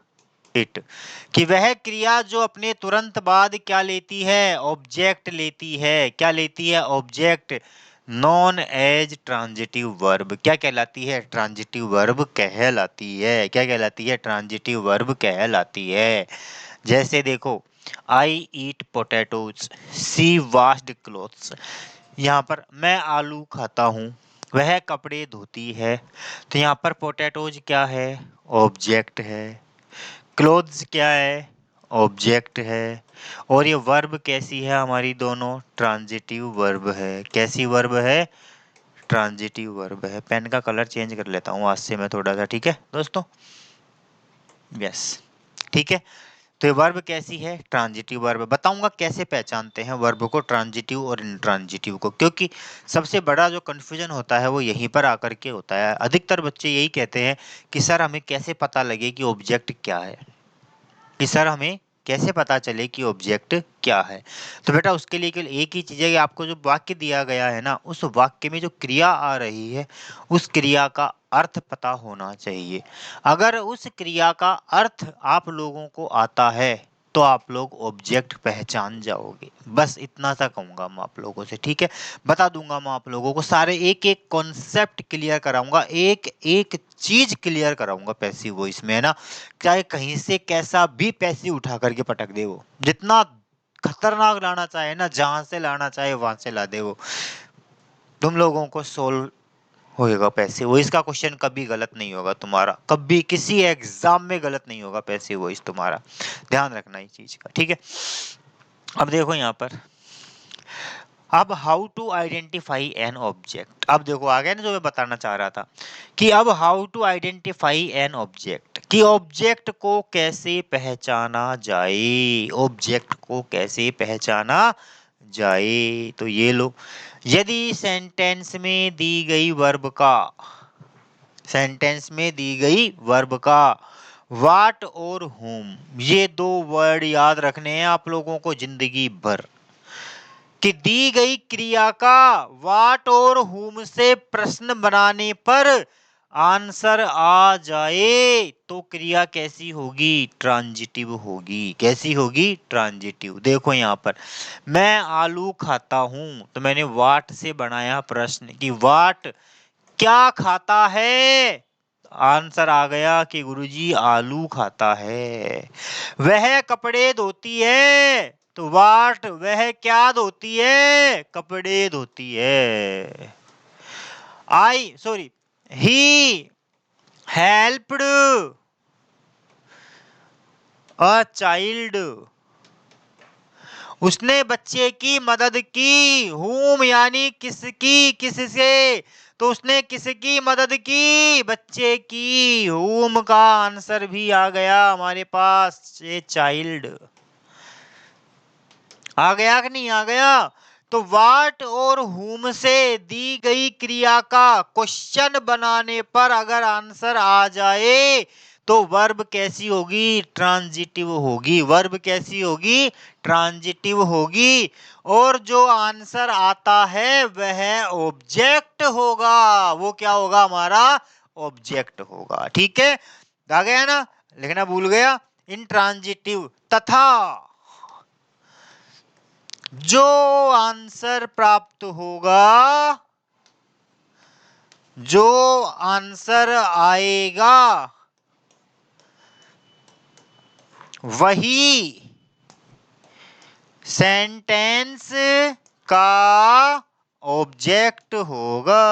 [SPEAKER 1] it, कि वह क्रिया जो अपने तुरंत बाद क्या लेती है, ऑब्जेक्ट लेती है। क्या लेती है, object, known as transitive verb क्या कहलाती है, ट्रांजिटिव वर्ब कहलाती है। क्या कहलाती है, ट्रांजिटिव वर्ब कहलाती है। जैसे देखो, आई ईट पोटैटोज, सी वाश्ड क्लोथ्स, यहाँ पर मैं आलू खाता हूँ, वह कपड़े धोती है। तो यहाँ पर पोटैटोज क्या है, ऑब्जेक्ट है। क्लोथ्स क्या है, ऑब्जेक्ट है। और ये वर्ब कैसी है हमारी, दोनों ट्रांजिटिव वर्ब है। कैसी वर्ब है, ट्रांजिटिव वर्ब है। पेन का कलर चेंज कर लेता हूँ आज से मैं थोड़ा सा, ठीक है दोस्तों, यस, ठीक है। तो ये वर्ब कैसी है, ट्रांजिटिव वर्ब। बताऊंगा कैसे पहचानते हैं वर्ब को, ट्रांजिटिव और इंट्रांजिटिव को, क्योंकि सबसे बड़ा जो कंफ्यूजन होता है वो यहीं पर आकर के होता है। अधिकतर बच्चे यही कहते हैं कि सर हमें कैसे पता लगे कि ऑब्जेक्ट क्या है, कि सर हमें कैसे पता चले कि ऑब्जेक्ट क्या है। तो बेटा उसके लिए केवल एक ही चीज़ है कि आपको जो वाक्य दिया गया है ना, उस वाक्य में जो क्रिया आ रही है उस क्रिया का अर्थ पता होना चाहिए। अगर उस क्रिया का अर्थ आप लोगों को आता है तो आप लोग ऑब्जेक्ट पहचान जाओगे। बस इतना सा कहूंगा मैं आप लोगों से, ठीक है। बता दूंगा मैं आप लोगों को सारे एक एक कॉन्सेप्ट क्लियर कराऊंगा, एक एक चीज क्लियर कराऊंगा पैसिव वॉइस में, है ना। चाहे कहीं से कैसा भी पैसिव उठा करके पटक दे, वो जितना खतरनाक लाना चाहे ना, जहां से लाना चाहे वहां से ला दे, वो तुम लोगों को सोल्व होएगा पैसिव वॉइस का क्वेश्चन। कभी गलत नहीं होगा तुम्हारा, कभी किसी एग्जाम में गलत नहीं होगा पैसिव वॉइस तुम्हारा, ध्यान रखना इस चीज का, ठीक है। अब देखो यहाँ पर, अब how to identify an object. अब देखो आ गया ना जो मैं बताना चाह रहा था, कि अब how to identify an object, कि ऑब्जेक्ट को कैसे पहचाना जाए, ऑब्जेक्ट को कैसे पहचाना जाए। तो ये लो, यदि सेंटेंस में दी गई वर्ब का, सेंटेंस में दी गई वर्ब का वाट और हुम, ये दो वर्ड याद रखने हैं आप लोगों को जिंदगी भर, कि दी गई क्रिया का वाट और हुम से प्रश्न बनाने पर आंसर आ जाए तो क्रिया कैसी होगी, ट्रांजिटिव होगी। कैसी होगी, ट्रांजिटिव। देखो यहाँ पर, मैं आलू खाता हूं, तो मैंने वाट से बनाया प्रश्न कि वाट क्या खाता है, आंसर आ गया कि गुरुजी आलू खाता है। वह कपड़े धोती है, तो वाट वह क्या धोती है, कपड़े धोती है। आई sorry, he helped a child, उसने बच्चे की मदद की। हुम यानी किसकी, किससे, तो उसने किसकी मदद की, बच्चे की। हुम का आंसर भी आ गया हमारे पास, ये चाइल्ड आ गया कि नहीं आ गया। तो वाट और हुम से दी गई क्रिया का क्वेश्चन बनाने पर अगर आंसर आ जाए तो वर्ब कैसी होगी, ट्रांजिटिव होगी। वर्ब कैसी होगी, ट्रांजिटिव होगी। और जो आंसर आता है वह ऑब्जेक्ट होगा, वो क्या होगा हमारा, ऑब्जेक्ट होगा। ठीक है, आ गया ना, लिखना भूल गया। इंट्रांजिटिव, तथा जो आंसर प्राप्त होगा, जो आंसर आएगा वही सेंटेंस का ऑब्जेक्ट होगा,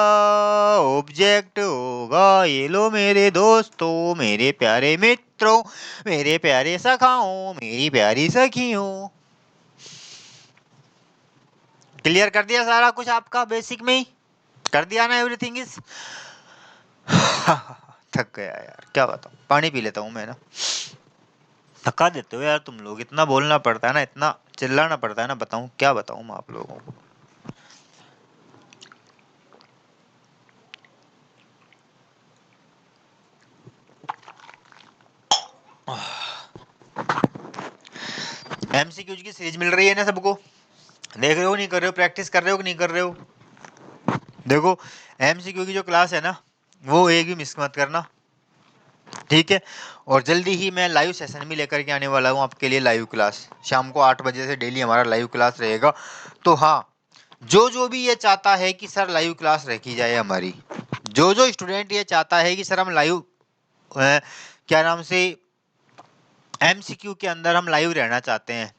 [SPEAKER 1] ऑब्जेक्ट होगा। ये लो मेरे दोस्तों, मेरे प्यारे मित्रों, मेरे प्यारे सखाओं, मेरी प्यारी सखियों। क्लियर कर दिया सारा कुछ आपका, बेसिक में ही कर दिया ना, एवरीथिंग इज थक गया यार, क्या बताऊं, पानी पी लेता हूँ मैं ना। थका देते हो यार तुम लोग, इतना बोलना पड़ता है ना, इतना चिल्लाना पड़ता है ना, बताऊं क्या बताऊं मैं आप लोगों को। एमसीक्यूज की सीरीज मिल रही है ना सबको, देख रहे हो नहीं कर रहे हो, प्रैक्टिस कर रहे हो कि नहीं कर रहे हो? देखो एमसीक्यू की जो क्लास है ना वो एक भी मिस मत करना, ठीक है। और जल्दी ही मैं लाइव सेशन भी लेकर के आने वाला हूँ आपके लिए, लाइव क्लास शाम को 8 बजे से डेली हमारा लाइव क्लास रहेगा। तो हाँ, जो जो भी ये चाहता है कि सर लाइव क्लास रखी जाए हमारी, जो जो स्टूडेंट ये चाहता है कि सर हम लाइव क्या नाम से एमसीक्यू के अंदर हम लाइव रहना चाहते हैं,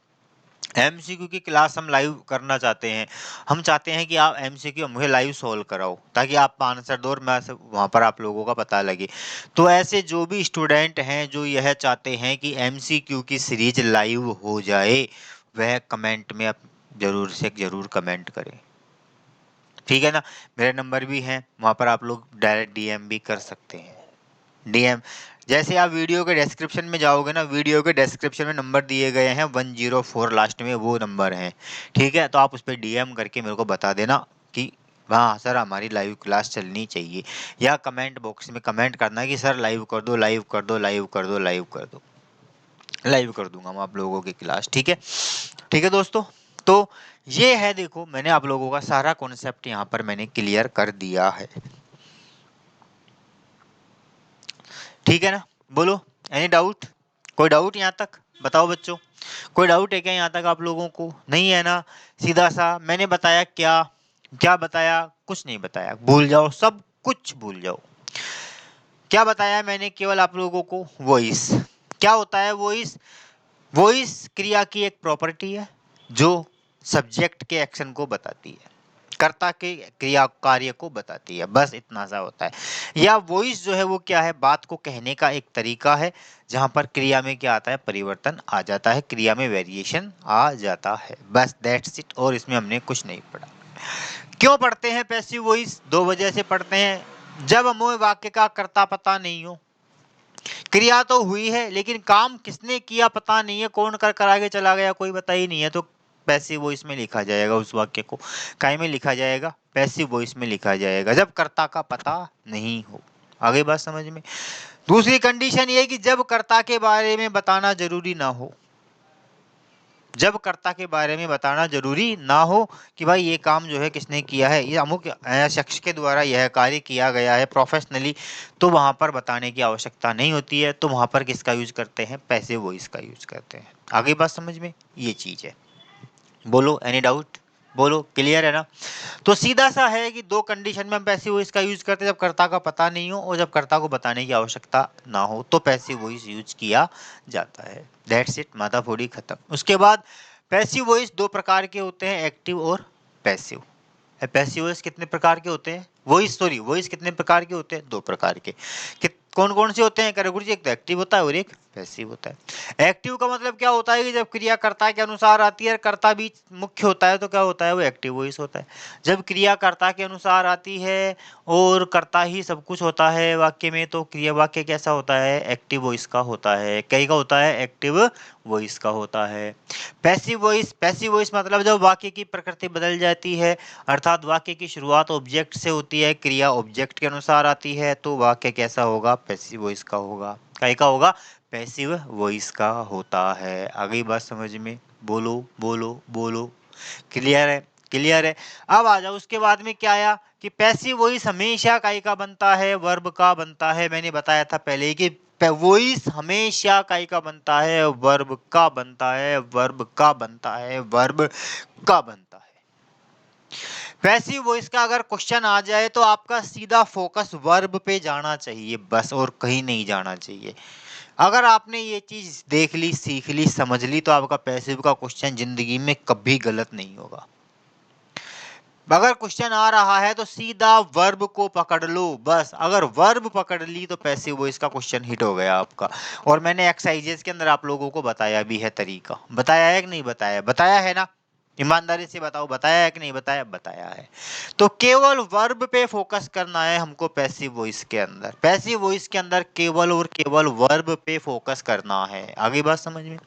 [SPEAKER 1] एमसीक्यू की क्लास हम लाइव करना चाहते हैं, हम चाहते हैं कि आप एमसीक्यू मुझे लाइव सॉल्व कराओ ताकि आप आंसर दो और मैं वहाँ पर आप लोगों का पता लगे। तो ऐसे जो भी स्टूडेंट हैं जो यह चाहते हैं कि एमसीक्यू की सीरीज लाइव हो जाए, वह कमेंट में जरूर से जरूर कमेंट करें, ठीक है ना। मेरे नंबर भी हैं, वहाँ पर आप लोग डायरेक्ट डीएम भी कर सकते हैं। डीएम जैसे आप वीडियो के डिस्क्रिप्शन में जाओगे ना, वीडियो के डिस्क्रिप्शन में नंबर दिए गए हैं 104 लास्ट में, वो नंबर हैं, ठीक है। तो आप उस पर डीएम करके मेरे को बता देना कि हाँ सर हमारी लाइव क्लास चलनी चाहिए, या कमेंट बॉक्स में कमेंट करना कि सर लाइव कर दो, लाइव कर दो, लाइव कर दो, लाइव कर दो, लाइव कर दूंगा मैं आप लोगों की क्लास, ठीक है। ठीक है दोस्तों, तो ये है, देखो मैंने आप लोगों का सारा कॉन्सेप्ट यहाँ पर मैंने क्लियर कर दिया है, ठीक है ना। बोलो एनी डाउट, कोई डाउट यहाँ तक बताओ बच्चों, कोई डाउट है क्या यहाँ तक आप लोगों को? नहीं है ना? सीधा सा मैंने बताया, क्या क्या बताया? कुछ नहीं बताया, भूल जाओ, सब कुछ भूल जाओ। क्या बताया मैंने? केवल आप लोगों को वॉइस क्या होता है, वॉइस, वॉइस क्रिया की एक प्रॉपर्टी है जो सब्जेक्ट के एक्शन को बताती है, कर्ता के क्रिया कार्य को बताती है, बस इतना सा होता है। या वॉइस जो है वो क्या है, बात को कहने का एक तरीका है जहां पर क्रिया में क्या आता है, परिवर्तन आ जाता है, क्रिया में वेरिएशन आ जाता है, बस दैट्स इट। और इसमें हमने कुछ नहीं पढ़ा। क्यों पढ़ते हैं पैसिव वॉइस? दो वजह से पढ़ते हैं। जब हमें वाक्य का कर्ता पता नहीं हो, क्रिया तो हुई है लेकिन काम किसने किया पता नहीं है, कौन कर कर आगे चला गया कोई पता ही नहीं है, तो पैसिव वॉइस में लिखा जाएगा उस वाक्य को, काय में लिखा जाएगा, पैसिव वॉइस में लिखा जाएगा, जब कर्ता का पता नहीं हो। आगे बात समझ में? दूसरी कंडीशन ये कि जब कर्ता के बारे में बताना जरूरी ना हो, जब कर्ता के बारे में बताना जरूरी ना हो कि भाई ये काम जो है किसने किया है, ये अमुक शख्स के द्वारा यह कार्य किया गया है प्रोफेशनली, तो वहां पर बताने की आवश्यकता नहीं होती है, तो वहां पर किसका यूज करते हैं, पैसिव वॉइस का यूज करते हैं। आगे बात समझ में? ये चीज है। बोलो एनी डाउट, बोलो क्लियर है ना? तो सीधा सा है कि दो कंडीशन में हम पैसिव वॉइस का यूज करते हैं, जब कर्ता का पता नहीं हो और जब कर्ता को बताने की आवश्यकता ना हो, तो पैसिव वॉइस यूज किया जाता है। दैट्स इट, माथा फोड़ी खत्म। उसके बाद पैसिव वॉइस दो प्रकार के होते हैं, एक्टिव और पैसिव। पैसिव वॉइस कितने प्रकार के होते हैं, वॉइस कितने प्रकार के होते हैं? दो प्रकार के। कौन कौन से होते हैं करे गुरु जी? एक तो एक्टिव होता है और एक पैसिव होता है। एक्टिव का मतलब क्या होता है कि जब क्रिया कर्ता के अनुसार आती है और कर्ता भी मुख्य होता है, तो क्या होता है, वो एक्टिव वॉइस होता है। जब क्रिया कर्ता के अनुसार आती है और कर्ता ही सब कुछ होता है वाक्य में, तो क्रिया वाक्य कैसा होता है, एक्टिव वॉइस का होता है। कई का होता है, एक्टिव वॉइस का होता है। पैसिव वॉइस मतलब जब वाक्य की प्रकृति बदल जाती है, अर्थात वाक्य की शुरुआत ऑब्जेक्ट से होती है, क्रिया ऑब्जेक्ट के अनुसार आती है, तो वाक्य कैसा होगा, पैसिव वॉइस का होगा। कई का होगा, पैसिव वॉइस का होता है। आगे बात समझ में? बोलो बोलो बोलो, क्लियर है? क्लियर है। अब आ जाओ उसके बाद में क्या आया कि पैसिव वॉइस हमेशा काय का बनता है, वर्ब का बनता है। मैंने बताया था पहले ही कि वॉइस हमेशा काय का बनता है, वर्ब का बनता है, वर्ब का बनता है, वर्ब का बनता है। पैसिव वॉइस का अगर क्वेश्चन आ जाए तो आपका सीधा फोकस वर्ब पे जाना चाहिए बस, और कहीं नहीं जाना चाहिए। अगर आपने ये चीज देख ली, सीख ली, समझ ली, तो आपका पैसिव का क्वेश्चन जिंदगी में कभी गलत नहीं होगा। अगर क्वेश्चन आ रहा है तो सीधा वर्ब को पकड़ लो बस, अगर वर्ब पकड़ ली तो पैसिव वॉइस का क्वेश्चन हिट हो गया आपका। और मैंने एक्सरसाइजेस के अंदर आप लोगों को बताया भी है तरीका, बताया है कि नहीं बताया? बताया है ना? ईमानदारी से बताओ, बताया है कि नहीं बताया? बताया है। तो केवल वर्ब पे फोकस करना है हमको पैसिव वॉइस के अंदर, पैसिव वॉइस के अंदर केवल और केवल वर्ब पे फोकस करना है। आगे बात समझ में?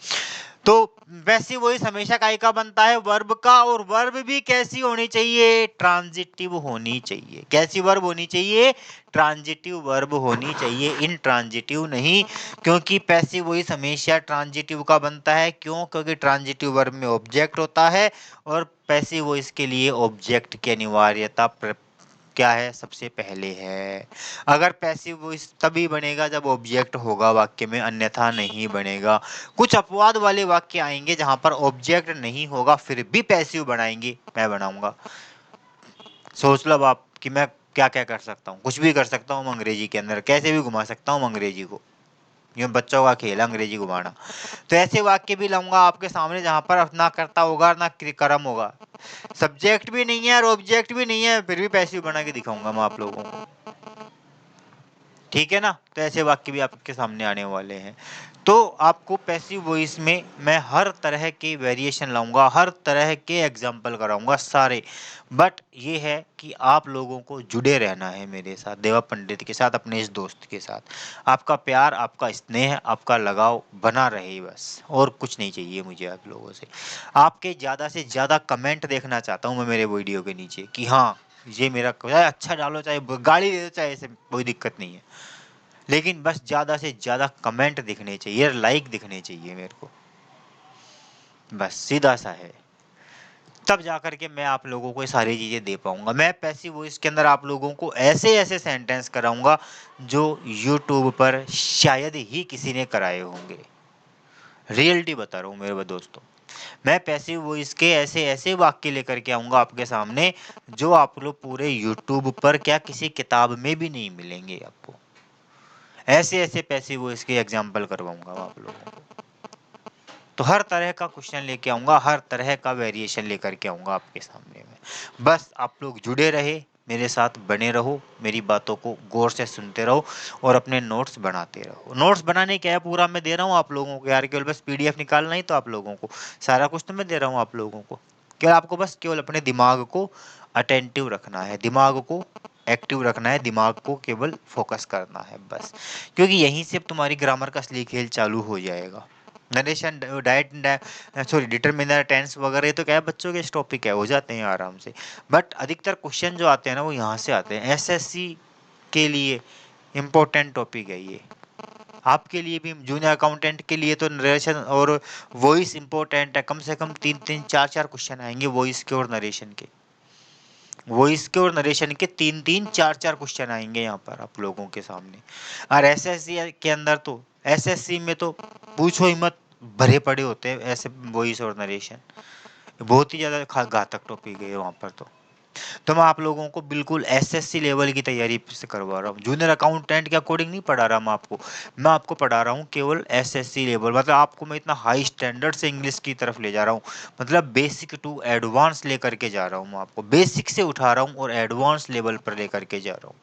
[SPEAKER 1] तो पैसिव वॉइस हमेशा काय का बनता है, वर्ब का, और वर्ब भी कैसी होनी चाहिए, ट्रांजिटिव होनी चाहिए। कैसी वर्ब होनी चाहिए, ट्रांजिटिव वर्ब होनी चाहिए, इनट्रांजिटिव नहीं। क्योंकि पैसिव वॉइस हमेशा ट्रांजिटिव का बनता है। क्यों? क्योंकि ट्रांजिटिव वर्ब में ऑब्जेक्ट होता है, और पैसिव वॉइस के लिए ऑब्जेक्ट की अनिवार्यता क्या है, सबसे पहले है। अगर पैसिव वॉइस तभी बनेगा जब ऑब्जेक्ट होगा वाक्य में, अन्यथा नहीं बनेगा। कुछ अपवाद वाले वाक्य आएंगे जहां पर ऑब्जेक्ट नहीं होगा, फिर भी पैसिव बनाएंगे, मैं बनाऊंगा। सोच लो अब आप कि मैं क्या क्या कर सकता हूँ, कुछ भी कर सकता हूँ अंग्रेजी के अंदर, कैसे भी घुमा सकता हूँ अंग्रेजी को। ये बच्चों का खेल है अंग्रेजी घुमाना। तो ऐसे वाक्य भी लाऊंगा आपके सामने जहां पर ना कर्ता होगा ना कर्म होगा, सब्जेक्ट भी नहीं है और ऑब्जेक्ट भी नहीं है, फिर भी पैसिव बना के दिखाऊंगा मैं आप लोगों को। ठीक है ना? तो ऐसे वाक्य भी आपके सामने आने वाले हैं। तो आपको पैसिव वॉइस में मैं हर तरह के वेरिएशन लाऊंगा, हर तरह के एग्जाम्पल कराऊंगा सारे। बट ये है कि आप लोगों को जुड़े रहना है मेरे साथ, देवा पंडित के साथ, अपने इस दोस्त के साथ। आपका प्यार, आपका स्नेह, आपका लगाव बना रहे बस, और कुछ नहीं चाहिए मुझे आप लोगों से। आपके ज़्यादा से ज़्यादा कमेंट देखना चाहता हूँ मैं मेरे वीडियो के नीचे कि हाँ, ये मेरा चाहे अच्छा डालो, चाहे गाली दे दो, चाहे ऐसे, कोई दिक्कत नहीं है। लेकिन बस ज़्यादा से ज़्यादा कमेंट दिखने चाहिए, लाइक दिखने चाहिए मेरे को, बस सीधा सा है। तब जाकर के मैं आप लोगों को ये सारी चीज़ें दे पाऊंगा। मैं पैसिव वॉइस के अंदर आप लोगों को ऐसे ऐसे सेंटेंस कराऊंगा जो यूट्यूब पर शायद ही किसी ने कराए होंगे। रियलिटी बता रहा हूँ मेरे दोस्तों। मैं पैसिव वॉइस के ऐसे ऐसे वाक्य लेकर के आऊंगा आपके सामने जो आप लोग पूरे यूट्यूब पर क्या किसी किताब में भी नहीं मिलेंगे आपको। ऐसे ऐसे पैसिव वॉइस के एग्जाम्पल करवाऊंगा आप लोगों को। तो हर तरह का क्वेश्चन लेके आऊंगा, हर तरह का वेरिएशन लेकर के आऊंगा आपके सामने में। बस आप लोग जुड़े रहे, मेरे साथ बने रहो, मेरी बातों को गौर से सुनते रहो और अपने नोट्स बनाते रहो। नोट्स बनाने क्या है, पूरा मैं दे रहा हूँ आप लोगों को यार, केवल बस पीडीएफ निकालना ही तो आप लोगों को, सारा कुछ तो मैं दे रहा हूँ आप लोगों को। केवल आपको बस केवल अपने दिमाग को अटेंटिव रखना है, दिमाग को एक्टिव रखना है, दिमाग को केवल फोकस करना है बस। क्योंकि यहीं से तुम्हारी ग्रामर का असली खेल चालू हो जाएगा। Narration, diet, sorry, determiner, tense वगैरह तो क्या है, बच्चों के टॉपिक है, हो जाते हैं आराम से। बट अधिकतर क्वेश्चन जो आते हैं ना वो यहाँ से आते हैं। एसएससी के लिए इम्पोर्टेंट टॉपिक है ये, आपके लिए भी, जूनियर अकाउंटेंट के लिए तो नरेशन और वॉइस इंपॉर्टेंट है। कम से कम 3-3 4-4 क्वेश्चन आएंगे वॉइस के और नरेशन के, वॉइस के और नरेशन के 3-3 4-4 क्वेश्चन आएंगे यहाँ पर आप लोगों के सामने। और एसएससी के अंदर तो, एसएससी में तो पूछो ही मत, भरे पड़े होते हैं ऐसे वॉइस और नरेशन, बहुत ही ज़्यादा घातक टॉपिक है वहाँ पर। तो मैं आप लोगों को बिल्कुल एसएससी लेवल की तैयारी से करवा रहा हूँ, जूनियर अकाउंटेंट के अकॉर्डिंग नहीं पढ़ा रहा मैं आपको पढ़ा रहा हूँ केवल एसएससी लेवल। मतलब आपको मैं इतना हाई स्टैंडर्ड से इंग्लिश की तरफ ले जा रहा हूँ, मतलब बेसिक टू एडवांस लेकर के जा रहा हूँ मैं आपको, बेसिक से उठा रहा हूँ और एडवांस लेवल पर लेकर के जा रहा हूँ।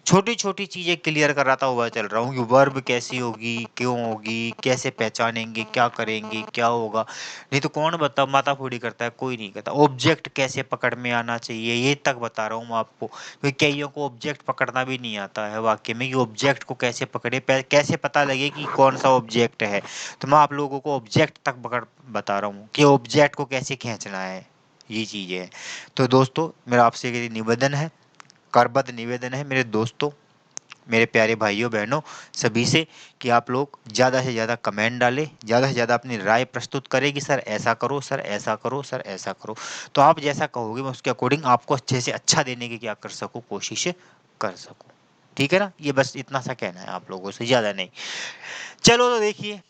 [SPEAKER 1] छोटी छोटी चीजें क्लियर कराता हुआ चल रहा हूँ कि वर्ब कैसी होगी, क्यों होगी, कैसे पहचानेंगे, क्या करेंगे, क्या होगा। नहीं तो कौन बता माता फोड़ी करता है, कोई नहीं करता। ऑब्जेक्ट कैसे पकड़ में आना चाहिए ये तक बता रहा हूँ मैं आपको, क्योंकि कईयों को ऑब्जेक्ट पकड़ना भी नहीं आता है वाक्य में, कि ऑब्जेक्ट को कैसे पकड़े, कैसे पता लगे कि कौन सा ऑब्जेक्ट है। तो मैं आप लोगों को ऑब्जेक्ट तक पकड़ बता रहा हूँ कि ऑब्जेक्ट को कैसे खींचना है, ये चीजें हैं। तो दोस्तों मेरा आपसे एक निवेदन है, करबद्ध निवेदन है मेरे दोस्तों, मेरे प्यारे भाइयों बहनों सभी से, कि आप लोग ज़्यादा से ज़्यादा कमेंट डालें, ज़्यादा से ज़्यादा अपनी राय प्रस्तुत करें कि सर ऐसा करो, सर ऐसा करो, सर ऐसा करो। तो आप जैसा कहोगे मैं उसके अकॉर्डिंग आपको अच्छे से अच्छा देने की क्या कर सकूँ, कोशिश कर सकूँ। ठीक है ना? ये बस इतना सा कहना है आप लोगों से, ज़्यादा नहीं। चलो तो देखिए,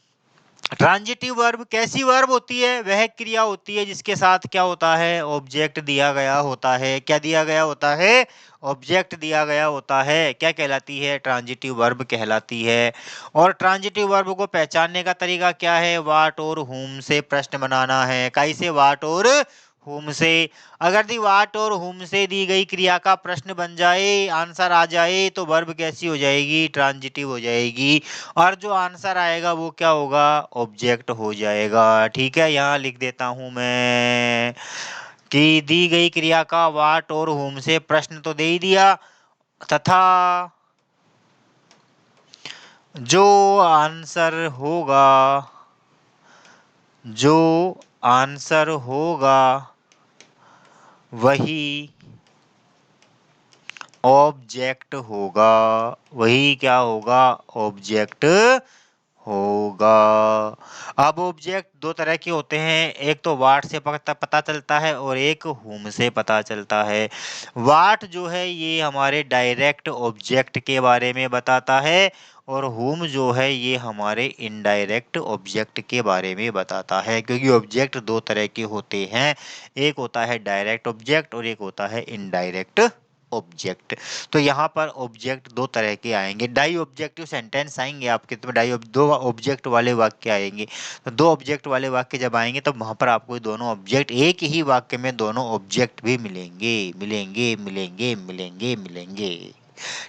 [SPEAKER 1] ट्रांजिटिव वर्ब कैसी वर्ब होती है, वह क्रिया होती है जिसके साथ क्या होता है, ऑब्जेक्ट दिया गया होता है। क्या दिया गया होता है, ऑब्जेक्ट दिया गया होता है। क्या कहलाती है, ट्रांजिटिव वर्ब कहलाती है। और ट्रांजिटिव वर्ब को पहचानने का तरीका क्या है, वाट और हुम से प्रश्न बनाना है। कैसे, वाट और हुम से। अगर दी वाट और हुम से दी गई क्रिया का प्रश्न बन जाए, आंसर आ जाए, तो वर्ब कैसी हो जाएगी, ट्रांजिटिव हो जाएगी। और जो आंसर आएगा वो क्या होगा, ऑब्जेक्ट हो जाएगा। ठीक है, यहाँ लिख देता हूं मैं कि दी गई क्रिया का वाट और हुम से प्रश्न तो दे ही दिया, तथा जो आंसर होगा जो आंसर होगा वही ऑब्जेक्ट होगा। वही क्या होगा? ऑब्जेक्ट होगा। अब ऑब्जेक्ट दो तरह के होते हैं, एक तो वाट से पता चलता है और एक हुम से पता चलता है। वाट जो है ये हमारे डायरेक्ट ऑब्जेक्ट के बारे में बताता है और हुम जो है ये हमारे इनडायरेक्ट ऑब्जेक्ट के बारे में बताता है, क्योंकि ऑब्जेक्ट दो तरह के होते हैं, एक होता है डायरेक्ट ऑब्जेक्ट और एक होता है इनडायरेक्ट ऑब्जेक्ट। तो यहाँ पर ऑब्जेक्ट दो तरह के आएंगे, डाई ऑब्जेक्टिव सेंटेंस आएंगे आपके, तो दो ऑब्जेक्ट वाले वाक्य आएंगे। तो दो ऑब्जेक्ट वाले वाक्य जब आएंगे तो वहां पर आपको दोनों ऑब्जेक्ट, एक ही वाक्य में दोनों ऑब्जेक्ट भी मिलेंगे मिलेंगे मिलेंगे मिलेंगे मिलेंगे।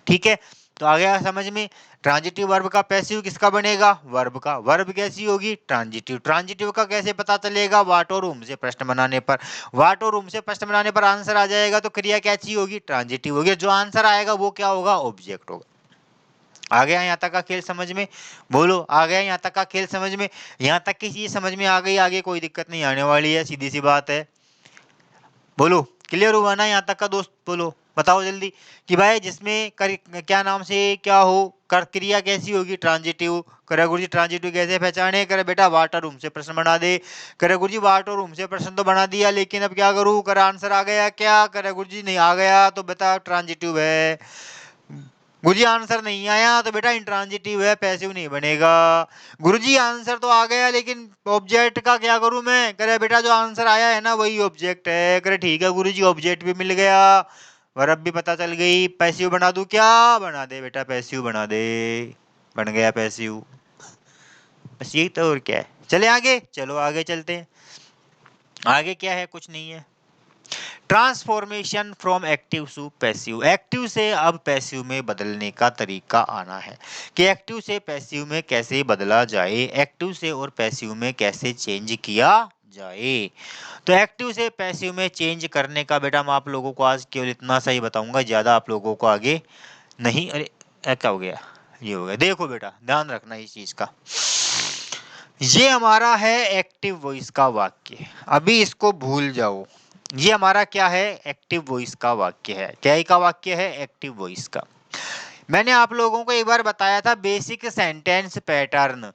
[SPEAKER 1] ठीक है, तो आ गया समझ में। ट्रांजिटिव वर्ब का पैसिव किसका बनेगा? वर्ब का। वर्ब कैसी होगी? ट्रांजिटिव। ट्रांजिटिव का कैसे पता चलेगा? वाट और हुम से प्रश्न बनाने पर। वाट और हुम से प्रश्न बनाने पर आंसर आ जाएगा तो क्रिया कैसी होगी? ट्रांजिटिव होगी। जो आंसर आएगा वो क्या होगा? ऑब्जेक्ट होगा। आ गया यहाँ तक का खेल समझ में? बोलो, आ गया यहाँ तक का खेल समझ में? यहाँ तक की चीज समझ में आ गई, आगे कोई दिक्कत नहीं आने वाली है, सीधी सी बात है। बोलो, क्लियर हुआ ना यहाँ तक का दोस्त? बोलो, बताओ जल्दी कि भाई जिसमें क्या नाम से क्या हो, कर क्रिया कैसी होगी? ट्रांजिटिव। करे गुरु जी ट्रांजिटिव कैसे पहचाने? करे बेटा वाटर रूम से प्रश्न बना दे। करे गुरु जी वाटर रूम से प्रश्न तो बना दिया, लेकिन अब क्या करूँ? करे आंसर आ गया क्या? करे गुरु जी नहीं आ गया तो बता ट्रांजिटिव है। गुरुजी आंसर नहीं आया तो बेटा इंट्रांजिटिव है, पैसिव नहीं बनेगा। गुरुजी आंसर तो आ गया लेकिन ऑब्जेक्ट का क्या करूं मैं? करे बेटा जो आंसर आया है ना वही ऑब्जेक्ट है। करे ठीक है गुरुजी, ऑब्जेक्ट भी मिल गया, वर्ब भी पता चल गई, पैसिव बना दूं क्या? बना दे बेटा, पैसिव बना दे, बन गया पैसिव। बस यही तो, और क्या है। चले आगे, चलो आगे चलते हैं। आगे क्या है? कुछ नहीं है। Transformation from active to passive. Active से अब पैसिव में बदलने का तरीका आना है कि एक्टिव से पैसिव में कैसे बदला जाए, एक्टिव से और पैसिव में कैसे चेंज किया जाए। तो एक्टिव से पैसिव में चेंज करने का बेटा मैं आप लोगों को आज केवल इतना सा ही बताऊंगा, ज्यादा आप लोगों को आगे नहीं। अरे क्या हो गया? ये हो गया। देखो बेटा ध्यान रखना इस चीज का, ये हमारा है एक्टिव वॉइस का वाक्य, अभी इसको भूल जाओ। ये हमारा क्या है? एक्टिव वॉइस का वाक्य है। क्या का वाक्य है? एक्टिव वॉइस का। मैंने आप लोगों को एक बार बताया था बेसिक सेंटेंस पैटर्न,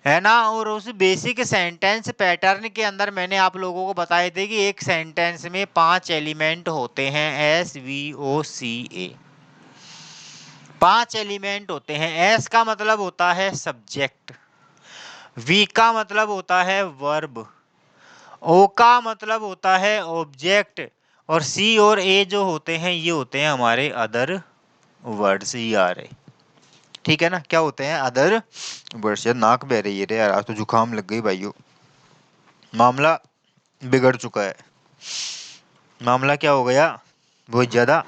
[SPEAKER 1] है ना, और उस बेसिक सेंटेंस पैटर्न के अंदर मैंने आप लोगों को बताए थे कि एक सेंटेंस में 5 एलिमेंट होते हैं, SVOCA। 5 एलिमेंट होते हैं। एस का मतलब होता है सब्जेक्ट, वी का मतलब होता है वर्ब, ओ का मतलब होता है ऑब्जेक्ट, और सी और ए जो होते हैं ये होते हैं हमारे अदर वर्ड्स ही आ रहे। ठीक है ना? क्या होते हैं? Other words. यार नाक बह रही है रे यार, आज तो जुकाम लग गई भाइयों, मामला बिगड़ चुका है। मामला क्या हो गया? बहुत ज्यादा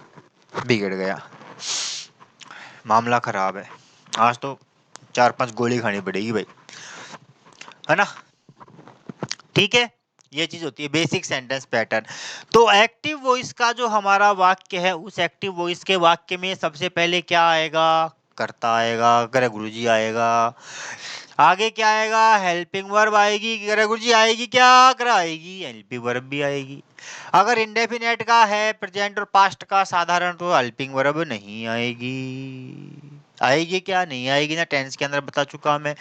[SPEAKER 1] बिगड़ गया, मामला खराब है। आज तो 4-5 गोली खानी पड़ेगी भाई, है ना? ठीक है, ये चीज होती है बेसिक सेंटेंस पैटर्न। तो एक्टिव वॉइस का जो हमारा वाक्य है, उस एक्टिव वॉइस के वाक्य में सबसे पहले क्या आएगा? कर्ता आएगा, करे गुरुजी आएगा। आगे क्या आएगा? हेल्पिंग वर्ब आएगी, करे गुरुजी आएगी क्या? करे आएगी, हेल्पिंग वर्ब भी आएगी। अगर इंडेफिनेट का है, प्रेजेंट और पास्ट का साधारण, तो हेल्पिंग वर्ब नहीं आएगी। आएगी क्या? नहीं आएगी ना, टेंस के अंदर बता चुका मैं।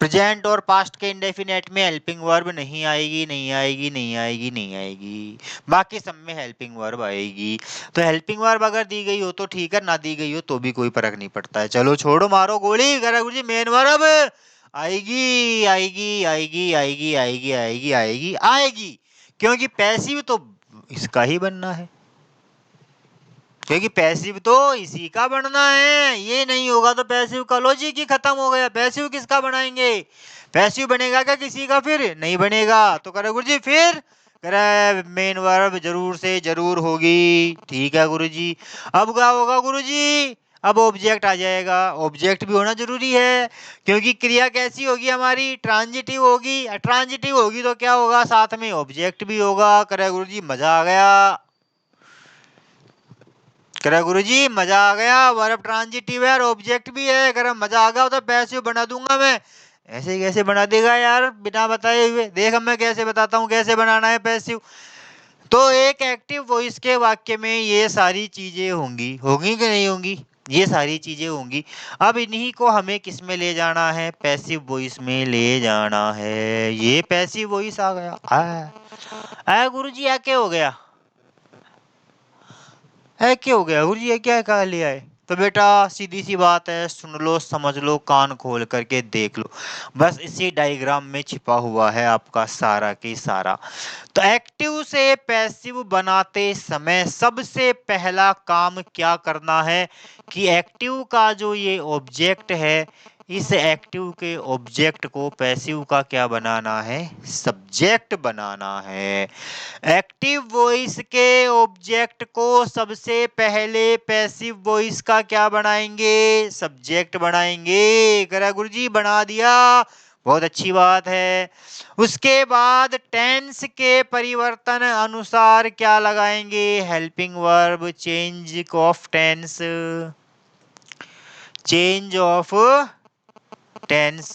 [SPEAKER 1] प्रेजेंट और पास्ट के इंडेफिनेट में हेल्पिंग वर्ब नहीं आएगी, नहीं आएगी, नहीं आएगी, नहीं आएगी। बाकी सब में हेल्पिंग वर्ब आएगी। तो हेल्पिंग वर्ब अगर दी गई हो तो ठीक है, ना दी गई हो तो भी कोई फर्क नहीं पड़ता है। चलो छोड़ो, मारो गोली, करा गुरुजी मेन वर्ब आएगी आएगी आएगी आएगी आएगी आएगी आएगी आएगी, क्योंकि पैसिव तो इसका ही बनना है, क्योंकि पैसिव तो इसी का बनना है। ये नहीं होगा तो पैसिव का लॉजिक ही खत्म हो गया। पैसिव किसका बनाएंगे? पैसिव बनेगा क्या किसी का? फिर नहीं बनेगा। तो करे गुरुजी फिर करे मेन वर्ब जरूर से जरूर होगी। ठीक है गुरुजी। अब क्या होगा गुरुजी? अब ऑब्जेक्ट आ जाएगा। ऑब्जेक्ट भी होना जरूरी है, क्योंकि क्रिया कैसी होगी हमारी? ट्रांजिटिव होगी। ट्रांजिटिव होगी तो क्या होगा? साथ में ऑब्जेक्ट भी होगा। करे गुरुजी मजा आ गया, कह गुरुजी मजा आ गया, वर्ब ट्रांजिटिव है और ऑब्जेक्ट भी है। अगर मजा आ गया तो पैसिव बना दूंगा मैं। ऐसे कैसे बना देगा यार बिना बताए हुए? देख अब मैं कैसे बताता हूँ कैसे बनाना है पैसिव। तो एक एक्टिव वॉइस के वाक्य में ये सारी चीजें होंगी, होंगी कि नहीं होंगी? ये सारी चीजें होंगी। अब इन्हीं को हमें किस में ले जाना है? पैसिव वॉइस में ले जाना है। ये पैसिव वॉइस आ गया। आ गुरुजी आ क्या हो गया? है क्या हो गया गुरुजी? ये क्या कहा लिया है? तो बेटा सीधी सी बात है, सुन लो समझ लो कान खोल करके देख लो। बस इसी डायग्राम में छिपा हुआ है आपका सारा की सारा। तो एक्टिव से पैसिव बनाते समय सबसे पहला काम क्या करना है कि एक्टिव का जो ये ऑब्जेक्ट है, इस एक्टिव के ऑब्जेक्ट को पैसिव का क्या बनाना है? सब्जेक्ट बनाना है। एक्टिव वॉइस के ऑब्जेक्ट को सबसे पहले पैसिव वॉइस का क्या बनाएंगे? सब्जेक्ट बनाएंगे। करा गुरुजी बना दिया, बहुत अच्छी बात है। उसके बाद टेंस के परिवर्तन अनुसार क्या लगाएंगे? Helping verb, change of tense, change of tense.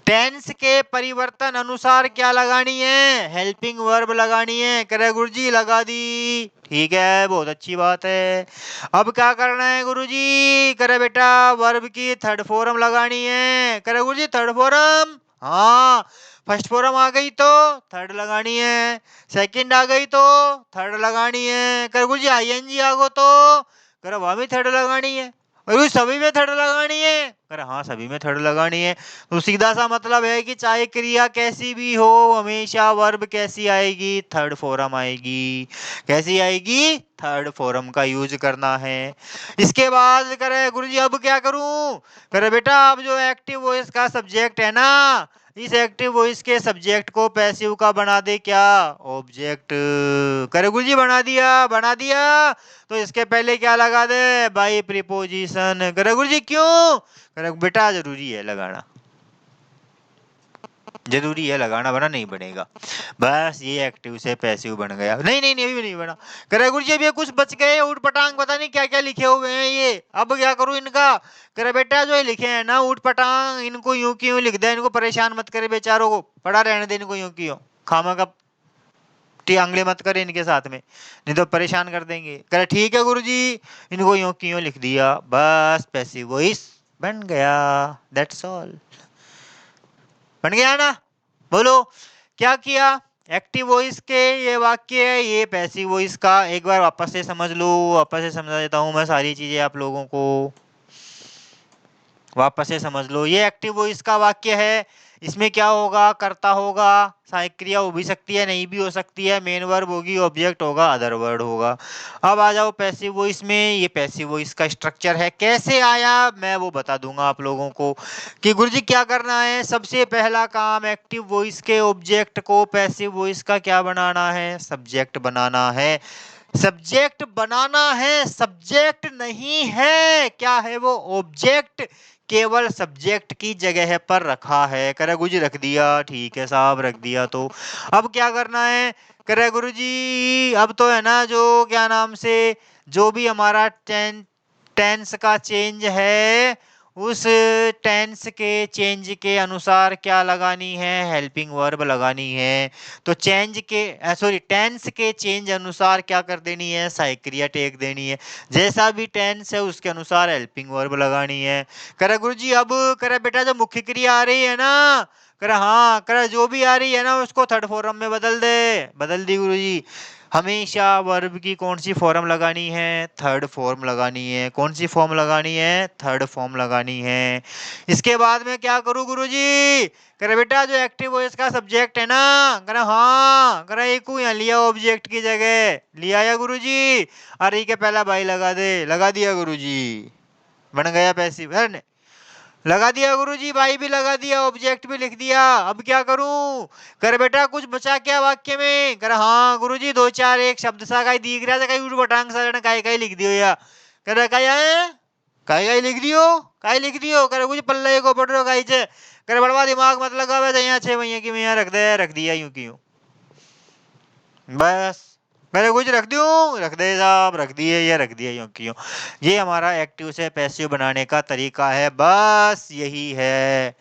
[SPEAKER 1] Tense के परिवर्तन अनुसार क्या लगानी है? हेल्पिंग वर्ब लगानी है। करे गुरुजी लगा दी, ठीक है, बहुत अच्छी बात है। अब क्या करना है गुरुजी? करे बेटा वर्ब की थर्ड फॉर्म लगानी है। करे गुरुजी थर्ड फॉर्म, हाँ। फर्स्ट फॉर्म आ गई तो थर्ड लगानी है, सेकंड आ गई तो थर्ड लगानी है। करे गुरुजी आईएनजी आ गो तो करे वहां भी थर्ड लगानी है। और सभी में थर्ड लगानी है? अरे हाँ सभी में थर्ड लगानी है। तो सीधा सा मतलब है कि चाहे क्रिया कैसी भी हो, हमेशा वर्ब कैसी आएगी? थर्ड फॉर्म आएगी। कैसी आएगी? थर्ड फॉर्म का यूज करना है। इसके बाद करे गुरुजी अब क्या करूं? करे बेटा अब जो एक्टिव वॉइस का सब्जेक्ट है ना, इस एक्टिव वॉइस के सब्जेक्ट को पैसिव का बना दे क्या? ऑब्जेक्ट। करे गुरुजी बना दिया, बना दिया। तो इसके पहले क्या लगा दे? By preposition. करे गुरुजी क्यों? करे बेटा जरूरी है लगाना, जरूरी है लगाना, बना नहीं बनेगा। बस ये एक्टिव से पैसिव बन गया। नहीं नहीं नहीं अभी भी नहीं बना। करे गुरुजी अभी कुछ बच गए ऊट पटांग, पता नहीं क्या क्या लिखे हुए हैं ये, अब क्या करूं इनका? करे बेटा जो ये लिखे हैं ना ऊट पटांग, इनको यूं क्यों लिख दे, इनको परेशान मत करे बेचारों को, पड़ा रहने दे इनको यूं क्यों, खामा का आंगले मत करे इनके साथ में, नहीं तो परेशान कर देंगे। करे ठीक है गुरुजी, इनको यूं क्यों लिख दिया, बस पैसिव वॉइस बन गया। दैट्स ऑल, बन गया ना? बोलो क्या किया? एक्टिव वॉइस के ये वाक्य है, ये पैसिव वॉइस का। एक बार वापस से समझ लो, वापस से समझा देता हूँ मैं सारी चीजें आप लोगों को, वापस से समझ लो। ये एक्टिव वॉइस का वाक्य है, इसमें क्या होगा? कर्ता होगा, सहायक क्रिया हो भी सकती है नहीं भी हो सकती है, मेन वर्ब होगी, ऑब्जेक्ट होगा, अदर वर्ड होगा। अब आ जाओ पैसिव वॉइस में। ये पैसिव वॉइस का स्ट्रक्चर है, कैसे आया मैं वो बता दूंगा आप लोगों को कि गुरुजी क्या करना है। सबसे पहला काम एक्टिव वॉइस के ऑब्जेक्ट को पैसिव वॉइस का क्या बनाना है? सब्जेक्ट बनाना है। सब्जेक्ट बनाना है, सब्जेक्ट नहीं है, क्या है वो? ऑब्जेक्ट। केवल सब्जेक्ट की जगह पर रखा है। करे गुरुजी रख दिया, ठीक है साहब रख दिया। तो अब क्या करना है? करे गुरुजी अब तो है ना जो क्या नाम से, जो भी हमारा टेंस का चेंज है, उस टेंस के चेंज के अनुसार क्या लगानी है? हेल्पिंग वर्ब लगानी है। तो चेंज के सॉरी टेंस के चेंज अनुसार क्या कर देनी है? सहायक क्रिया टेक देनी है। जैसा भी टेंस है उसके अनुसार हेल्पिंग वर्ब लगानी है। करे गुरुजी अब करे बेटा जो मुख्य क्रिया आ रही है ना, करे हाँ करे जो भी आ रही है ना उसको थर्ड फॉर्म में बदल दे। बदल दी गुरुजी। हमेशा वर्ब की कौन सी फॉर्म लगानी है? थर्ड फॉर्म लगानी है। कौन सी फॉर्म लगानी है? थर्ड फॉर्म लगानी है। इसके बाद में क्या करूं गुरुजी? करे बेटा जो एक्टिव वॉइस का सब्जेक्ट है ना, करे हाँ करे एक यहाँ लिया ऑब्जेक्ट की जगह, लिया या गुरुजी? अरे के पहला भाई लगा दे, लगा दिया गुरुजी, बन गया पैसिव है। लगा दिया गुरुजी, भाई भी लगा दिया, ऑब्जेक्ट भी लिख दिया। अब क्या करूं? कर बेटा कुछ बचा क्या वाक्य में? कर हाँ गुरुजी दो चार एक शब्द सा कहीं दिख रहा था, कहीं उठ बटांग सा जने काई काई लिख दियो या कर काई है, काई काई लिख दियो, काई लिख दियो। कर कुछ पल्ले को पढ़ रहे काई से, कर बड़वा दिमाग मत लगावे तो यहाँ 6 महीने की मैं रख दे, रख दिया यूं क्यों? बस मैंने कुछ रख दूं, रख दे साहब, रख दिए या रख दिया यूं क्यों? ये हमारा एक्टिव से पैसिव बनाने का तरीका है, बस यही है।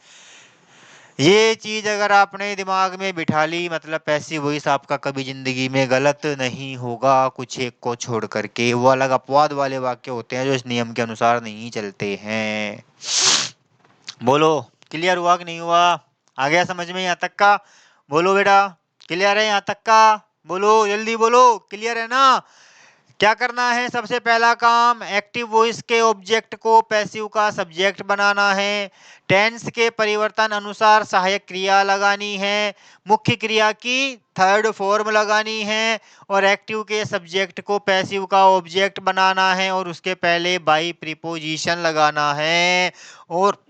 [SPEAKER 1] ये चीज अगर आपने दिमाग में बिठा ली, मतलब पैसिव वॉइस आपका कभी जिंदगी में गलत नहीं होगा, कुछ एक को छोड़ करके। वो अलग अपवाद वाले वाक्य होते हैं जो इस नियम के अनुसार नहीं चलते हैं। बोलो, क्लियर हुआ कि नहीं हुआ? आ गया समझ में यहाँ तक का? बोलो बेटा, क्लियर है यहाँ तक का? बोलो जल्दी बोलो, क्लियर है ना? क्या करना है? सबसे पहला काम, एक्टिव वॉइस के ऑब्जेक्ट को पैसिव का सब्जेक्ट बनाना है। टेंस के परिवर्तन अनुसार सहायक क्रिया लगानी है। मुख्य क्रिया की थर्ड फॉर्म लगानी है और एक्टिव के सब्जेक्ट को पैसिव का ऑब्जेक्ट बनाना है और उसके पहले बाई प्रीपोजिशन लगाना है। और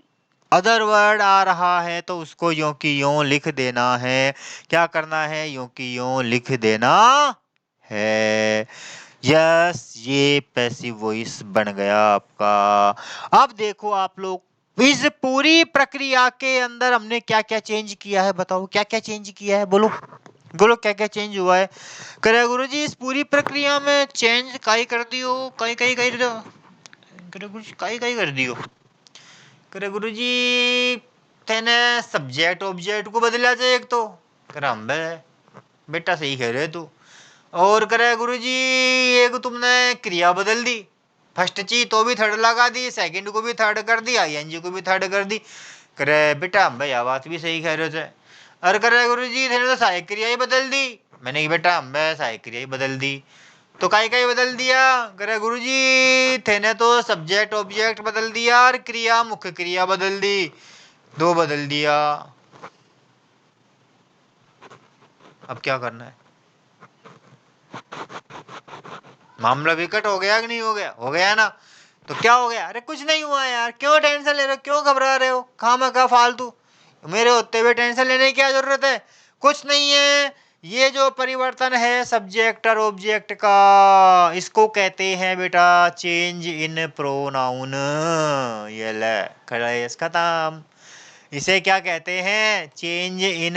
[SPEAKER 1] अदर वर्ड आ रहा है तो उसको यों की यों लिख देना है। क्या करना है? यों की यों लिख देना है। यस, ये पैसिव वॉइस बन गया आपका। अब देखो आप लोग, इस पूरी प्रक्रिया के अंदर हमने क्या क्या चेंज किया है? बताओ क्या क्या चेंज किया है? बोलो बोलो, क्या क्या चेंज हुआ है? करे गुरुजी इस पूरी प्रक्रिया में चेंज काई कर दियो, काई काई कर दियो, करे गुरुजी काई काई कर दियो। करे गुरुजी तेने सब्जेक्ट ऑब्जेक्ट को बदला जाए एक तो। करे हम बेटा सही कह रहे तू। और करे गुरुजी एक तुमने क्रिया बदल दी, फर्स्ट चीज तो भी थर्ड लगा दी, सेकंड को भी थर्ड कर दी, आईएनजी को भी थर्ड कर दी। करे बेटा हम भैया बात भी सही कह रहे थे। और करे गुरुजी थे तो सहायक क्रिया ही बदल दी। मैंने कि बेटा हम सहायक क्रिया ही बदल दी। तो काई काई बदल दिया? करे गुरुजी थे ने तो सब्जेक्ट ऑब्जेक्ट बदल दिया और क्रिया मुख्य क्रिया बदल दी, दो बदल दिया। अब क्या करना है? मामला विकट हो गया कि नहीं हो गया? हो गया ना? तो क्या हो गया? अरे कुछ नहीं हुआ यार, क्यों टेंशन ले रहे हो, क्यों घबरा रहे हो खामखा फालतू? मेरे होते हुए टेंशन लेने की क्या जरूरत है? कुछ नहीं है। ये जो परिवर्तन है सब्जेक्ट और ऑब्जेक्ट का, इसको कहते हैं बेटा चेंज इन प्रोनाउन। ये ले खड़ेस खत्म। इसे क्या कहते हैं? Change in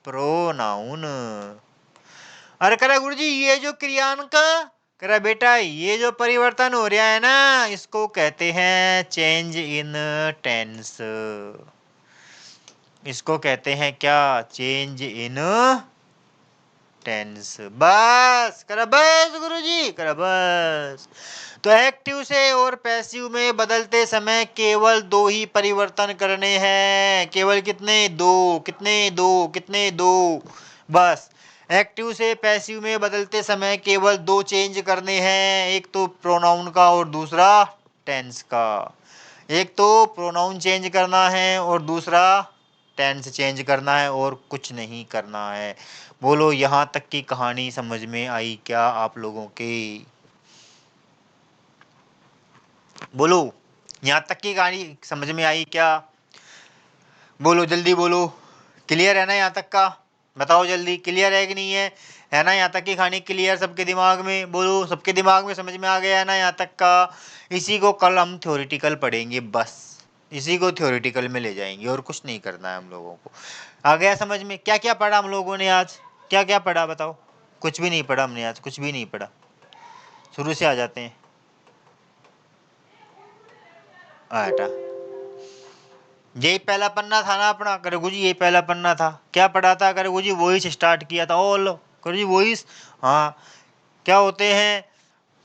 [SPEAKER 1] pronoun. अरे करा गुरुजी ये जो क्रियान का, करा बेटा ये जो परिवर्तन हो रहा है ना, इसको कहते हैं चेंज इन टेंस। इसको कहते हैं क्या? Change in tense. बस करा, बस गुरुजी करा, बस। तो एक्टिव से और पैसिव में बदलते समय केवल दो ही परिवर्तन करने हैं। केवल कितने? दो। कितने? दो। कितने? दो। बस एक्टिव से पैसिव में बदलते समय केवल दो चेंज करने हैं, एक तो प्रोनाउन का और दूसरा टेंस का। एक तो प्रोनाउन चेंज करना है और दूसरा टेंस चेंज करना है, और कुछ नहीं करना है। बोलो यहाँ तक की कहानी समझ में आई क्या आप लोगों के? बोलो यहाँ तक की कहानी समझ में आई क्या? बोलो जल्दी बोलो, क्लियर है ना यहाँ तक का? बताओ जल्दी, क्लियर है कि नहीं है? है ना यहाँ तक की कहानी क्लियर सबके दिमाग में? बोलो सबके दिमाग में समझ में आ गया है ना यहाँ तक का? इसी को कल हम थ्योरेटिकल पढ़ेंगे, बस इसी को थ्योरेटिकल में ले जाएंगे और कुछ नहीं करना है हम लोगों को। आ गया समझ में? क्या क्या पढ़ा हम लोगों ने आज? क्या क्या पढ़ा बताओ? कुछ भी नहीं पढ़ा हमने आज, कुछ भी नहीं पढ़ा। शुरू से आ जाते हैं। हटा, यही पहला पन्ना था ना अपना? करे गुरुजी यही पहला पन्ना था। क्या पढ़ा था? करे गुरुजी वॉइस स्टार्ट किया था। ओ लो गुरुजी वॉइस, हाँ क्या होते हैं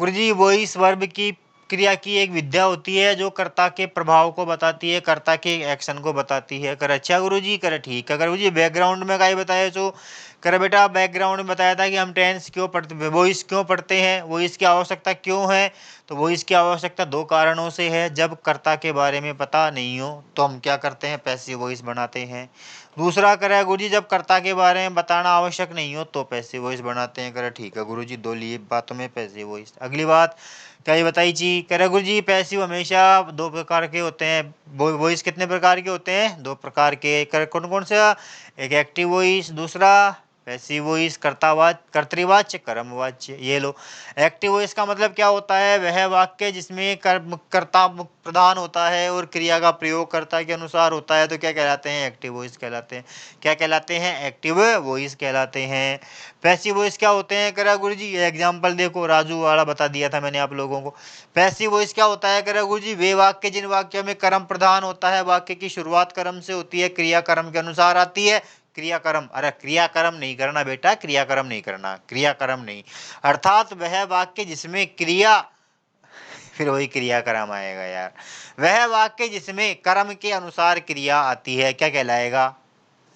[SPEAKER 1] गुरुजी? वॉइस वर्ब की क्रिया की एक विद्या होती है जो कर्ता के प्रभाव को बताती है, कर्ता के एक्शन को बताती है। कर अच्छा गुरुजी, कर ठीक है। कर गुरुजी बैकग्राउंड में क्या बताया? जो कर बेटा बैकग्राउंड में बताया था कि हम टेंस क्यों पढ़ते, वॉइस क्यों पढ़ते हैं, वॉइस की आवश्यकता क्यों है। तो वॉइस की आवश्यकता दो कारणों से है। जब कर्ता के बारे में पता नहीं हो तो हम क्या करते हैं? पैसिव वॉइस बनाते हैं। दूसरा करे गुरुजी जब कर्ता के बारे में बताना आवश्यक नहीं हो तो पैसिव वॉइस बनाते हैं। करे ठीक है गुरुजी, दो लिए बातों में पैसिव वॉइस। अगली बात क्या ये बताई जी? करे गुरुजी पैसिव हमेशा दो प्रकार के होते हैं। वॉइस कितने प्रकार के होते हैं? दो प्रकार के। कर कौन कौन सा? एक एक्टिव वॉइस, दूसरा पैसिव वॉइस कर्तृवाच्य कर्मवाच्य। ये लो। एक्टिव वॉइस का मतलब क्या होता है? वह वाक्य जिसमें कर्ता प्रधान होता है और क्रिया का प्रयोग कर्ता के अनुसार होता है तो क्या कहलाते हैं? एक्टिव वॉइस कहलाते हैं। क्या कहलाते हैं? एक्टिव वॉइस कहलाते हैं। पैसिव वॉइस क्या होते हैं? करा गुरु जी एग्जाम्पल देखो, राजू वाला बता दिया था मैंने आप लोगों को। पैसिव वॉइस क्या होता है? करा गुरु जी वे वाक्य जिन वाक्यों में कर्म प्रधान होता है, वाक्य की शुरुआत कर्म से होती है, क्रिया कर्म के अनुसार आती है। क्रियाकर्म, अरे क्रियाकर्म नहीं करना बेटा, क्रियाकर्म नहीं करना, क्रियाकर्म नहीं। अर्थात वह वाक्य जिसमें क्रिया, फिर वही क्रियाकर्म आएगा यार। वह वाक्य जिसमें कर्म के अनुसार क्रिया आती है क्या कहलाएगा?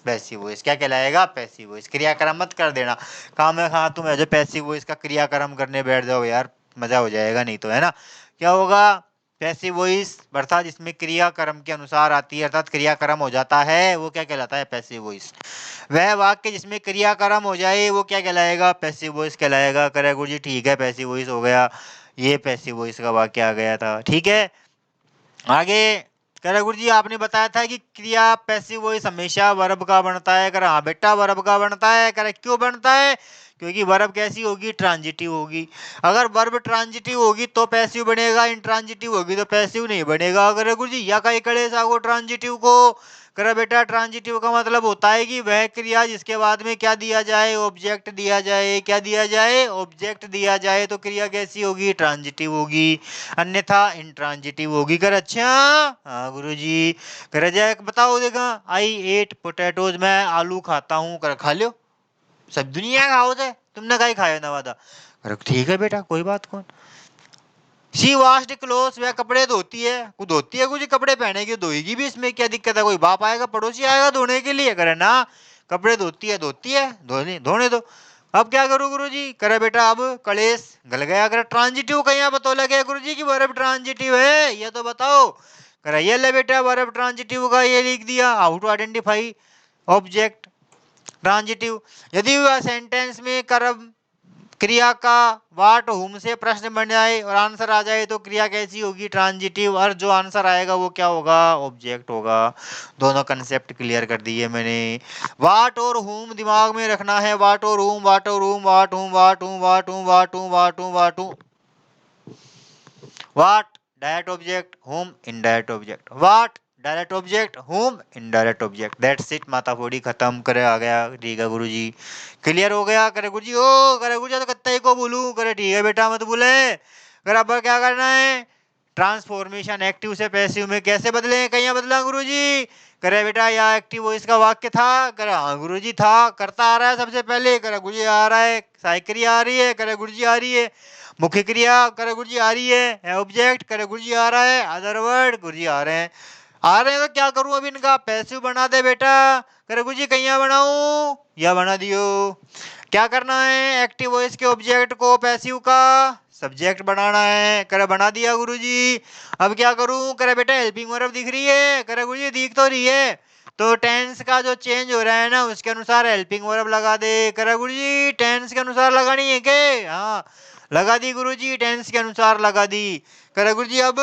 [SPEAKER 1] Passive voice. क्या कहलाएगा? Passive voice. क्रियाकर्म मत कर देना काम है, हाँ तुम जो पैसिव वॉइस का क्रियाकर्म करने बैठ जाओ यार, मजा हो जाएगा नहीं तो, है ना। क्या होगा? पैसिव वॉइस अर्थात जिसमें क्रिया कर्म के अनुसार आती है, अर्थात क्रियाकर्म हो जाता है, वो क्या कहलाता है? Passive voice. वह वाक्य जिसमें क्रियाकर्म हो जाए वो क्या कहलाएगा? पैसिव वॉइस कहलाएगा। करे गुरु जी ठीक है, पैसिव वॉइस हो गया। ये पैसिव वॉइस का वाक्य आ गया था, ठीक है। आगे करे गुरु जी आपने बताया था कि क्रिया पैसिव वॉइस हमेशा वर्ब का बनता है। करे हाँ बेटा वर्ब का बनता है। करे क्यों बनता है? क्योंकि वर्ब कैसी होगी? ट्रांजिटिव होगी। अगर वर्ब ट्रांजिटिव होगी तो पैसिव बनेगा, इंट्रांजिटिव होगी तो पैसिव नहीं बनेगा। करे गुरु जी या कई कड़े सागो ट्रांजिटिव को। करे बेटा ट्रांजिटिव का मतलब होता है कि वह क्रिया जिसके बाद में क्या दिया जाए? ऑब्जेक्ट दिया जाए। क्या दिया जाए? ऑब्जेक्ट दिया जाए। तो क्रिया कैसी होगी? ट्रांजिटिव होगी, अन्यथा इंट्रांजिटिव होगी। कर अच्छा हाँ गुरुजी। कर जाए बताओ देखा, आई एट पोटैटोज, मैं आलू खाता हूँ। कर खा लो, सब दुनिया खाओ थे, तुमने कहीं खाया ना वादा। कर ठीक है बेटा कोई बात कौन। शी वाश्ड क्लोथ्स, वह कपड़े धोती है। वो धोती है कुछ कपड़े पहनेगी, धोएगी भी, इसमें क्या दिक्कत है? कोई बाप आएगा, पड़ोसी आएगा धोने के लिए? करे ना, कपड़े धोती है, धोती है, धोने धोने दो। अब क्या करूं गुरु जी? करे बेटा अब कलेश गल गया। करे ट्रांजिटिव कहीं बतो लगे गुरु जी की वर्ब ट्रांजिटिव है, ये तो बताओ। करे ये ले बेटा वर्ब ट्रांजिटिव का ये लिख दिया, how to identify object transitive. यदि वह सेंटेंस में कर्म क्रिया का वाट हुम से प्रश्न बन जाए और आंसर आ जाए तो क्रिया कैसी होगी? ट्रांजिटिव। और जो आंसर आएगा वो क्या होगा? ऑब्जेक्ट होगा। दोनों कंसेप्ट क्लियर कर दिए मैंने। वाट और हुम दिमाग में रखना है। वाट और हुम, वाट और हुम, वाट हुम, वाट हुम, वाट हुम, वाट हुम, वाट हुम, वाट हुम। वाट डायरेक्ट ऑब्जेक्ट, हुम इनडायरेक्ट ऑब्जेक्ट। वाट डायरेक्ट ऑब्जेक्ट, हुम इनडायरेक्ट ऑब्जेक्ट। दैट्स इट, माता फोड़ी खत्म। करे आ गया, ठीक है गुरुजी क्लियर हो गया। करे गुरुजी ओ करे गुरुजी तो कत्ते को बोलूं। करे ठीक है बेटा मत बोले। करे अब क्या करना है? ट्रांसफॉर्मेशन एक्टिव से पैसिव में कैसे बदले? कहीं बदला गुरुजी? करे बेटा या एक्टिव वॉइस का वाक्य था। करे हाँ गुरुजी था। करता आ रहा है सबसे पहले। करे गुरुजी आ रहा है। साइक्रिया आ रही है। करे गुरुजी आ रही है। मुख्य क्रिया करे गुरुजी आ रही है। ऑब्जेक्ट करे गुरुजी आ रहा है। अदर वर्ड गुरुजी आ रहे हैं। आ रहे हैं तो क्या करूं? अब इनका पैसिव बना दे बेटा। करे गुरुजी कहीं बनाऊं या बना दियो? क्या करना है? एक्टिव वॉइस के ऑब्जेक्ट को पैसिव का सब्जेक्ट बनाना है। करे बना दिया गुरुजी। अब क्या करूं? करे बेटा हेल्पिंग वर्ब दिख रही है। करे गुरुजी दिख तो रही है, तो टेंस का जो चेंज हो रहा है ना उसके अनुसार हेल्पिंग वर्ब लगा दे। करे गुरुजी टेंस के अनुसार लगानी है के? हाँ लगा दी गुरुजी, टेंस के अनुसार लगा दी। करे गुरुजी अब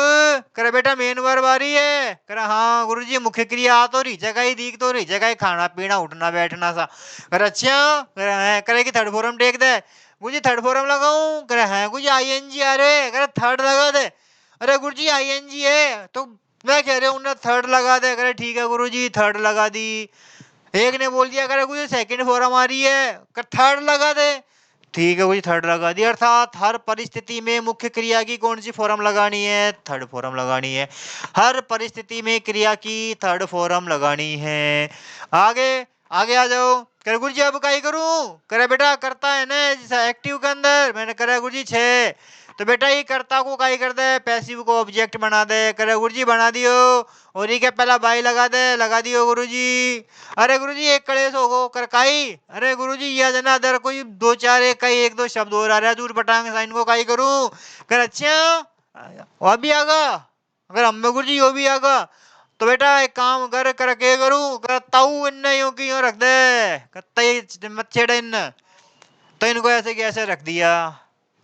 [SPEAKER 1] करे बेटा मेन वर्ब आ रही है। करे हाँ गुरुजी मुख्य क्रिया आ तो रही, जगह ही दिख तो रही, जगह ही खाना पीना उठना बैठना सा। करे अच्छा करे हाँ करे कि थर्ड फॉर्म टेक दे। गुरुजी थर्ड फॉर्म लगाऊं? करे हाँ गुरुजी आईएनजी आ रहे। करे थर्ड लगा दे। अरे गुरुजी आईएनजी है तो मैं कह रहा हूँ थर्ड लगा दे। करे ठीक है गुरुजी थर्ड लगा दी। एक ने बोल दिया करे गुरुजी सेकंड फॉर्म आ रही है, कर थर्ड लगा दे। ठीक है वही थर्ड लगा दिया। अर्थात हर परिस्थिति में मुख्य क्रिया की कौन सी फॉर्म लगानी है? थर्ड फॉर्म लगानी है। हर परिस्थिति में क्रिया की थर्ड फॉर्म लगानी है। आगे आगे आ जाओ। करे गुरुजी अब क्या करूं? करे बेटा करता है ना एक्टिव के अंदर, मैंने करा गुरुजी 6, तो बेटा ये कर्ता को क्या कर दे? पैसिव को ऑब्जेक्ट बना दे। करे गुरुजी बना दियो। और ये क्या पहला बाई लगा दे? लगा दियो गुरुजी। अरे गुरुजी एक कलेश हो गो कर काई। अरे गुरुजी यह जना अदर कोई दो चार एक कई एक दो शब्द और आ रहा है दूर पटांग साइन को काई करूं? कर अच्छा वह भी आगा। अगर अम्बे गुरुजी यो भी आगा तो बेटा एक काम कर के करूं? कर ताऊ इन यूं की यूं रख दे। कत्ते मत छेड़े इन, तो इनको ऐसे कैसे रख दिया?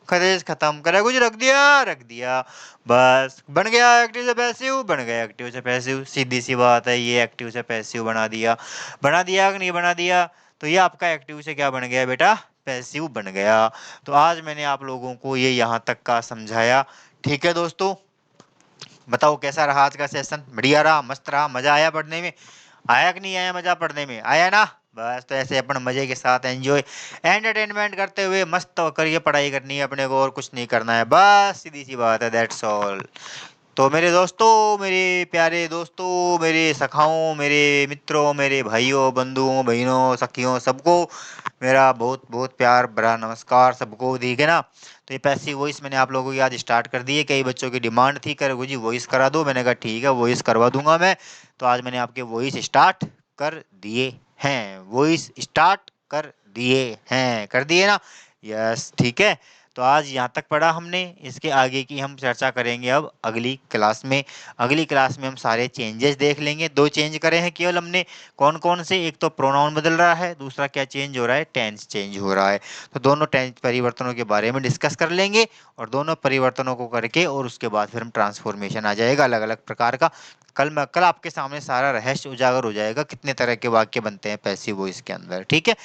[SPEAKER 1] कलेश खत्म। करे कुछ रख दिया बस बन गया एक्टिव से पैसिव, बन गया एक्टिव से पैसिव। सीधी सी बात है, ये एक्टिव से पैसिव बना दिया। बना दिया कि नहीं बना दिया? तो ये आपका एक्टिव से क्या बन गया बेटा, पैसिव बन गया। तो आज मैंने आप लोगों को ये यहाँ तक का समझाया। ठीक है दोस्तों, बताओ कैसा रहा आज का सेशन? बढ़िया रहा, मस्त रहा, मजा आया पढ़ने में? आया कि नहीं आया मजा पढ़ने में? आया ना? बस तो ऐसे अपन मजे के साथ एंजॉय एंटरटेनमेंट करते हुए मस्त करिए, पढ़ाई करनी है अपने को और कुछ नहीं करना है, बस सीधी सी बात है, दैट्स ऑल। तो मेरे दोस्तों, मेरे प्यारे दोस्तों, मेरे सखाओं, मेरे मित्रों, मेरे भाइयों, बंधुओं, बहनों, सखियों, सबको मेरा बहुत बहुत प्यार भरा नमस्कार सबको, ठीक है ना? तो ये पैसिव वॉइस मैंने आप लोगों की आज स्टार्ट कर दी है। कई बच्चों की डिमांड थी, कर जी वॉइस करा दो, मैंने कहा ठीक है वॉइस करवा दूंगा मैं। तो आज मैंने आपके वॉइस स्टार्ट कर दिए हैं, वॉइस स्टार्ट कर दिए हैं, कर दिए ना? यस, ठीक है। तो आज यहाँ तक पढ़ा हमने, इसके आगे की हम चर्चा करेंगे अब अगली क्लास में। अगली क्लास में हम सारे चेंजेस देख लेंगे। 2 चेंज करे हैं केवल हमने, कौन कौन से? एक तो प्रोनाउन बदल रहा है, दूसरा क्या चेंज हो रहा है? टेंस चेंज हो रहा है। तो दोनों टेंस परिवर्तनों के बारे में डिस्कस कर लेंगे और दोनों परिवर्तनों को करके और उसके बाद फिर हम ट्रांसफॉर्मेशन आ जाएगा अलग अलग प्रकार का। कल आपके सामने सारा रहस्य उजागर हो जाएगा, कितने तरह के वाक्य बनते हैं पैसिव वॉइस के अंदर। ठीक है,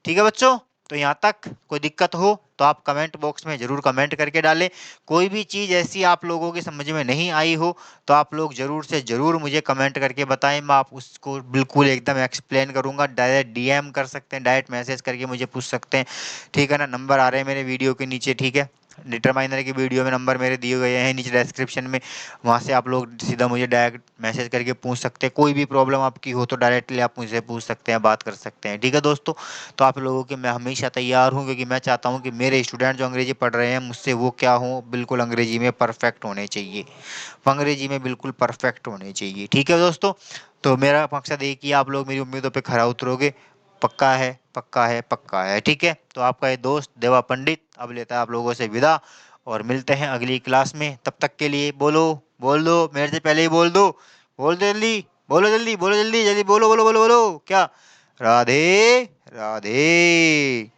[SPEAKER 1] ठीक है बच्चों। तो यहाँ तक कोई दिक्कत हो तो आप कमेंट बॉक्स में जरूर कमेंट करके डालें। कोई भी चीज़ ऐसी आप लोगों की समझ में नहीं आई हो तो आप लोग जरूर से जरूर मुझे कमेंट करके बताएं, मैं आप उसको बिल्कुल एकदम एक्सप्लेन करूंगा। डायरेक्ट डीएम कर सकते हैं, डायरेक्ट मैसेज करके मुझे पूछ सकते हैं, ठीक है ना? नंबर आ रहे हैं मेरे वीडियो के नीचे, ठीक है? डिटरमाइनर की वीडियो में नंबर मेरे दिए गए हैं नीचे डिस्क्रिप्शन में, वहाँ से आप लोग सीधा मुझे डायरेक्ट मैसेज करके पूछ सकते हैं। कोई भी प्रॉब्लम आपकी हो तो डायरेक्टली आप मुझसे पूछ सकते हैं, बात कर सकते हैं, ठीक है दोस्तों? तो आप लोगों के मैं हमेशा तैयार हूँ, क्योंकि मैं चाहता हूँ कि मेरे स्टूडेंट जो अंग्रेजी पढ़ रहे हैं मुझसे वो क्या हो, बिल्कुल अंग्रेजी में परफेक्ट होने चाहिए, अंग्रेजी में बिल्कुल परफेक्ट होने चाहिए, ठीक है दोस्तों? तो मेरा मकसद एक ही, आप लोग मेरी उम्मीदों पे खरा उतरोगे, पक्का है, पक्का है, पक्का है, ठीक है? तो आपका ये दोस्त देवा पंडित अब लेता है आप लोगों से विदा, और मिलते हैं अगली क्लास में। तब तक के लिए बोलो, बोल दो मेरे से पहले ही बोल दो, बोल दो जल्दी, बोलो जल्दी, बोलो जल्दी, जल्दी बोलो, बोलो बोलो बोलो, क्या? राधे राधे।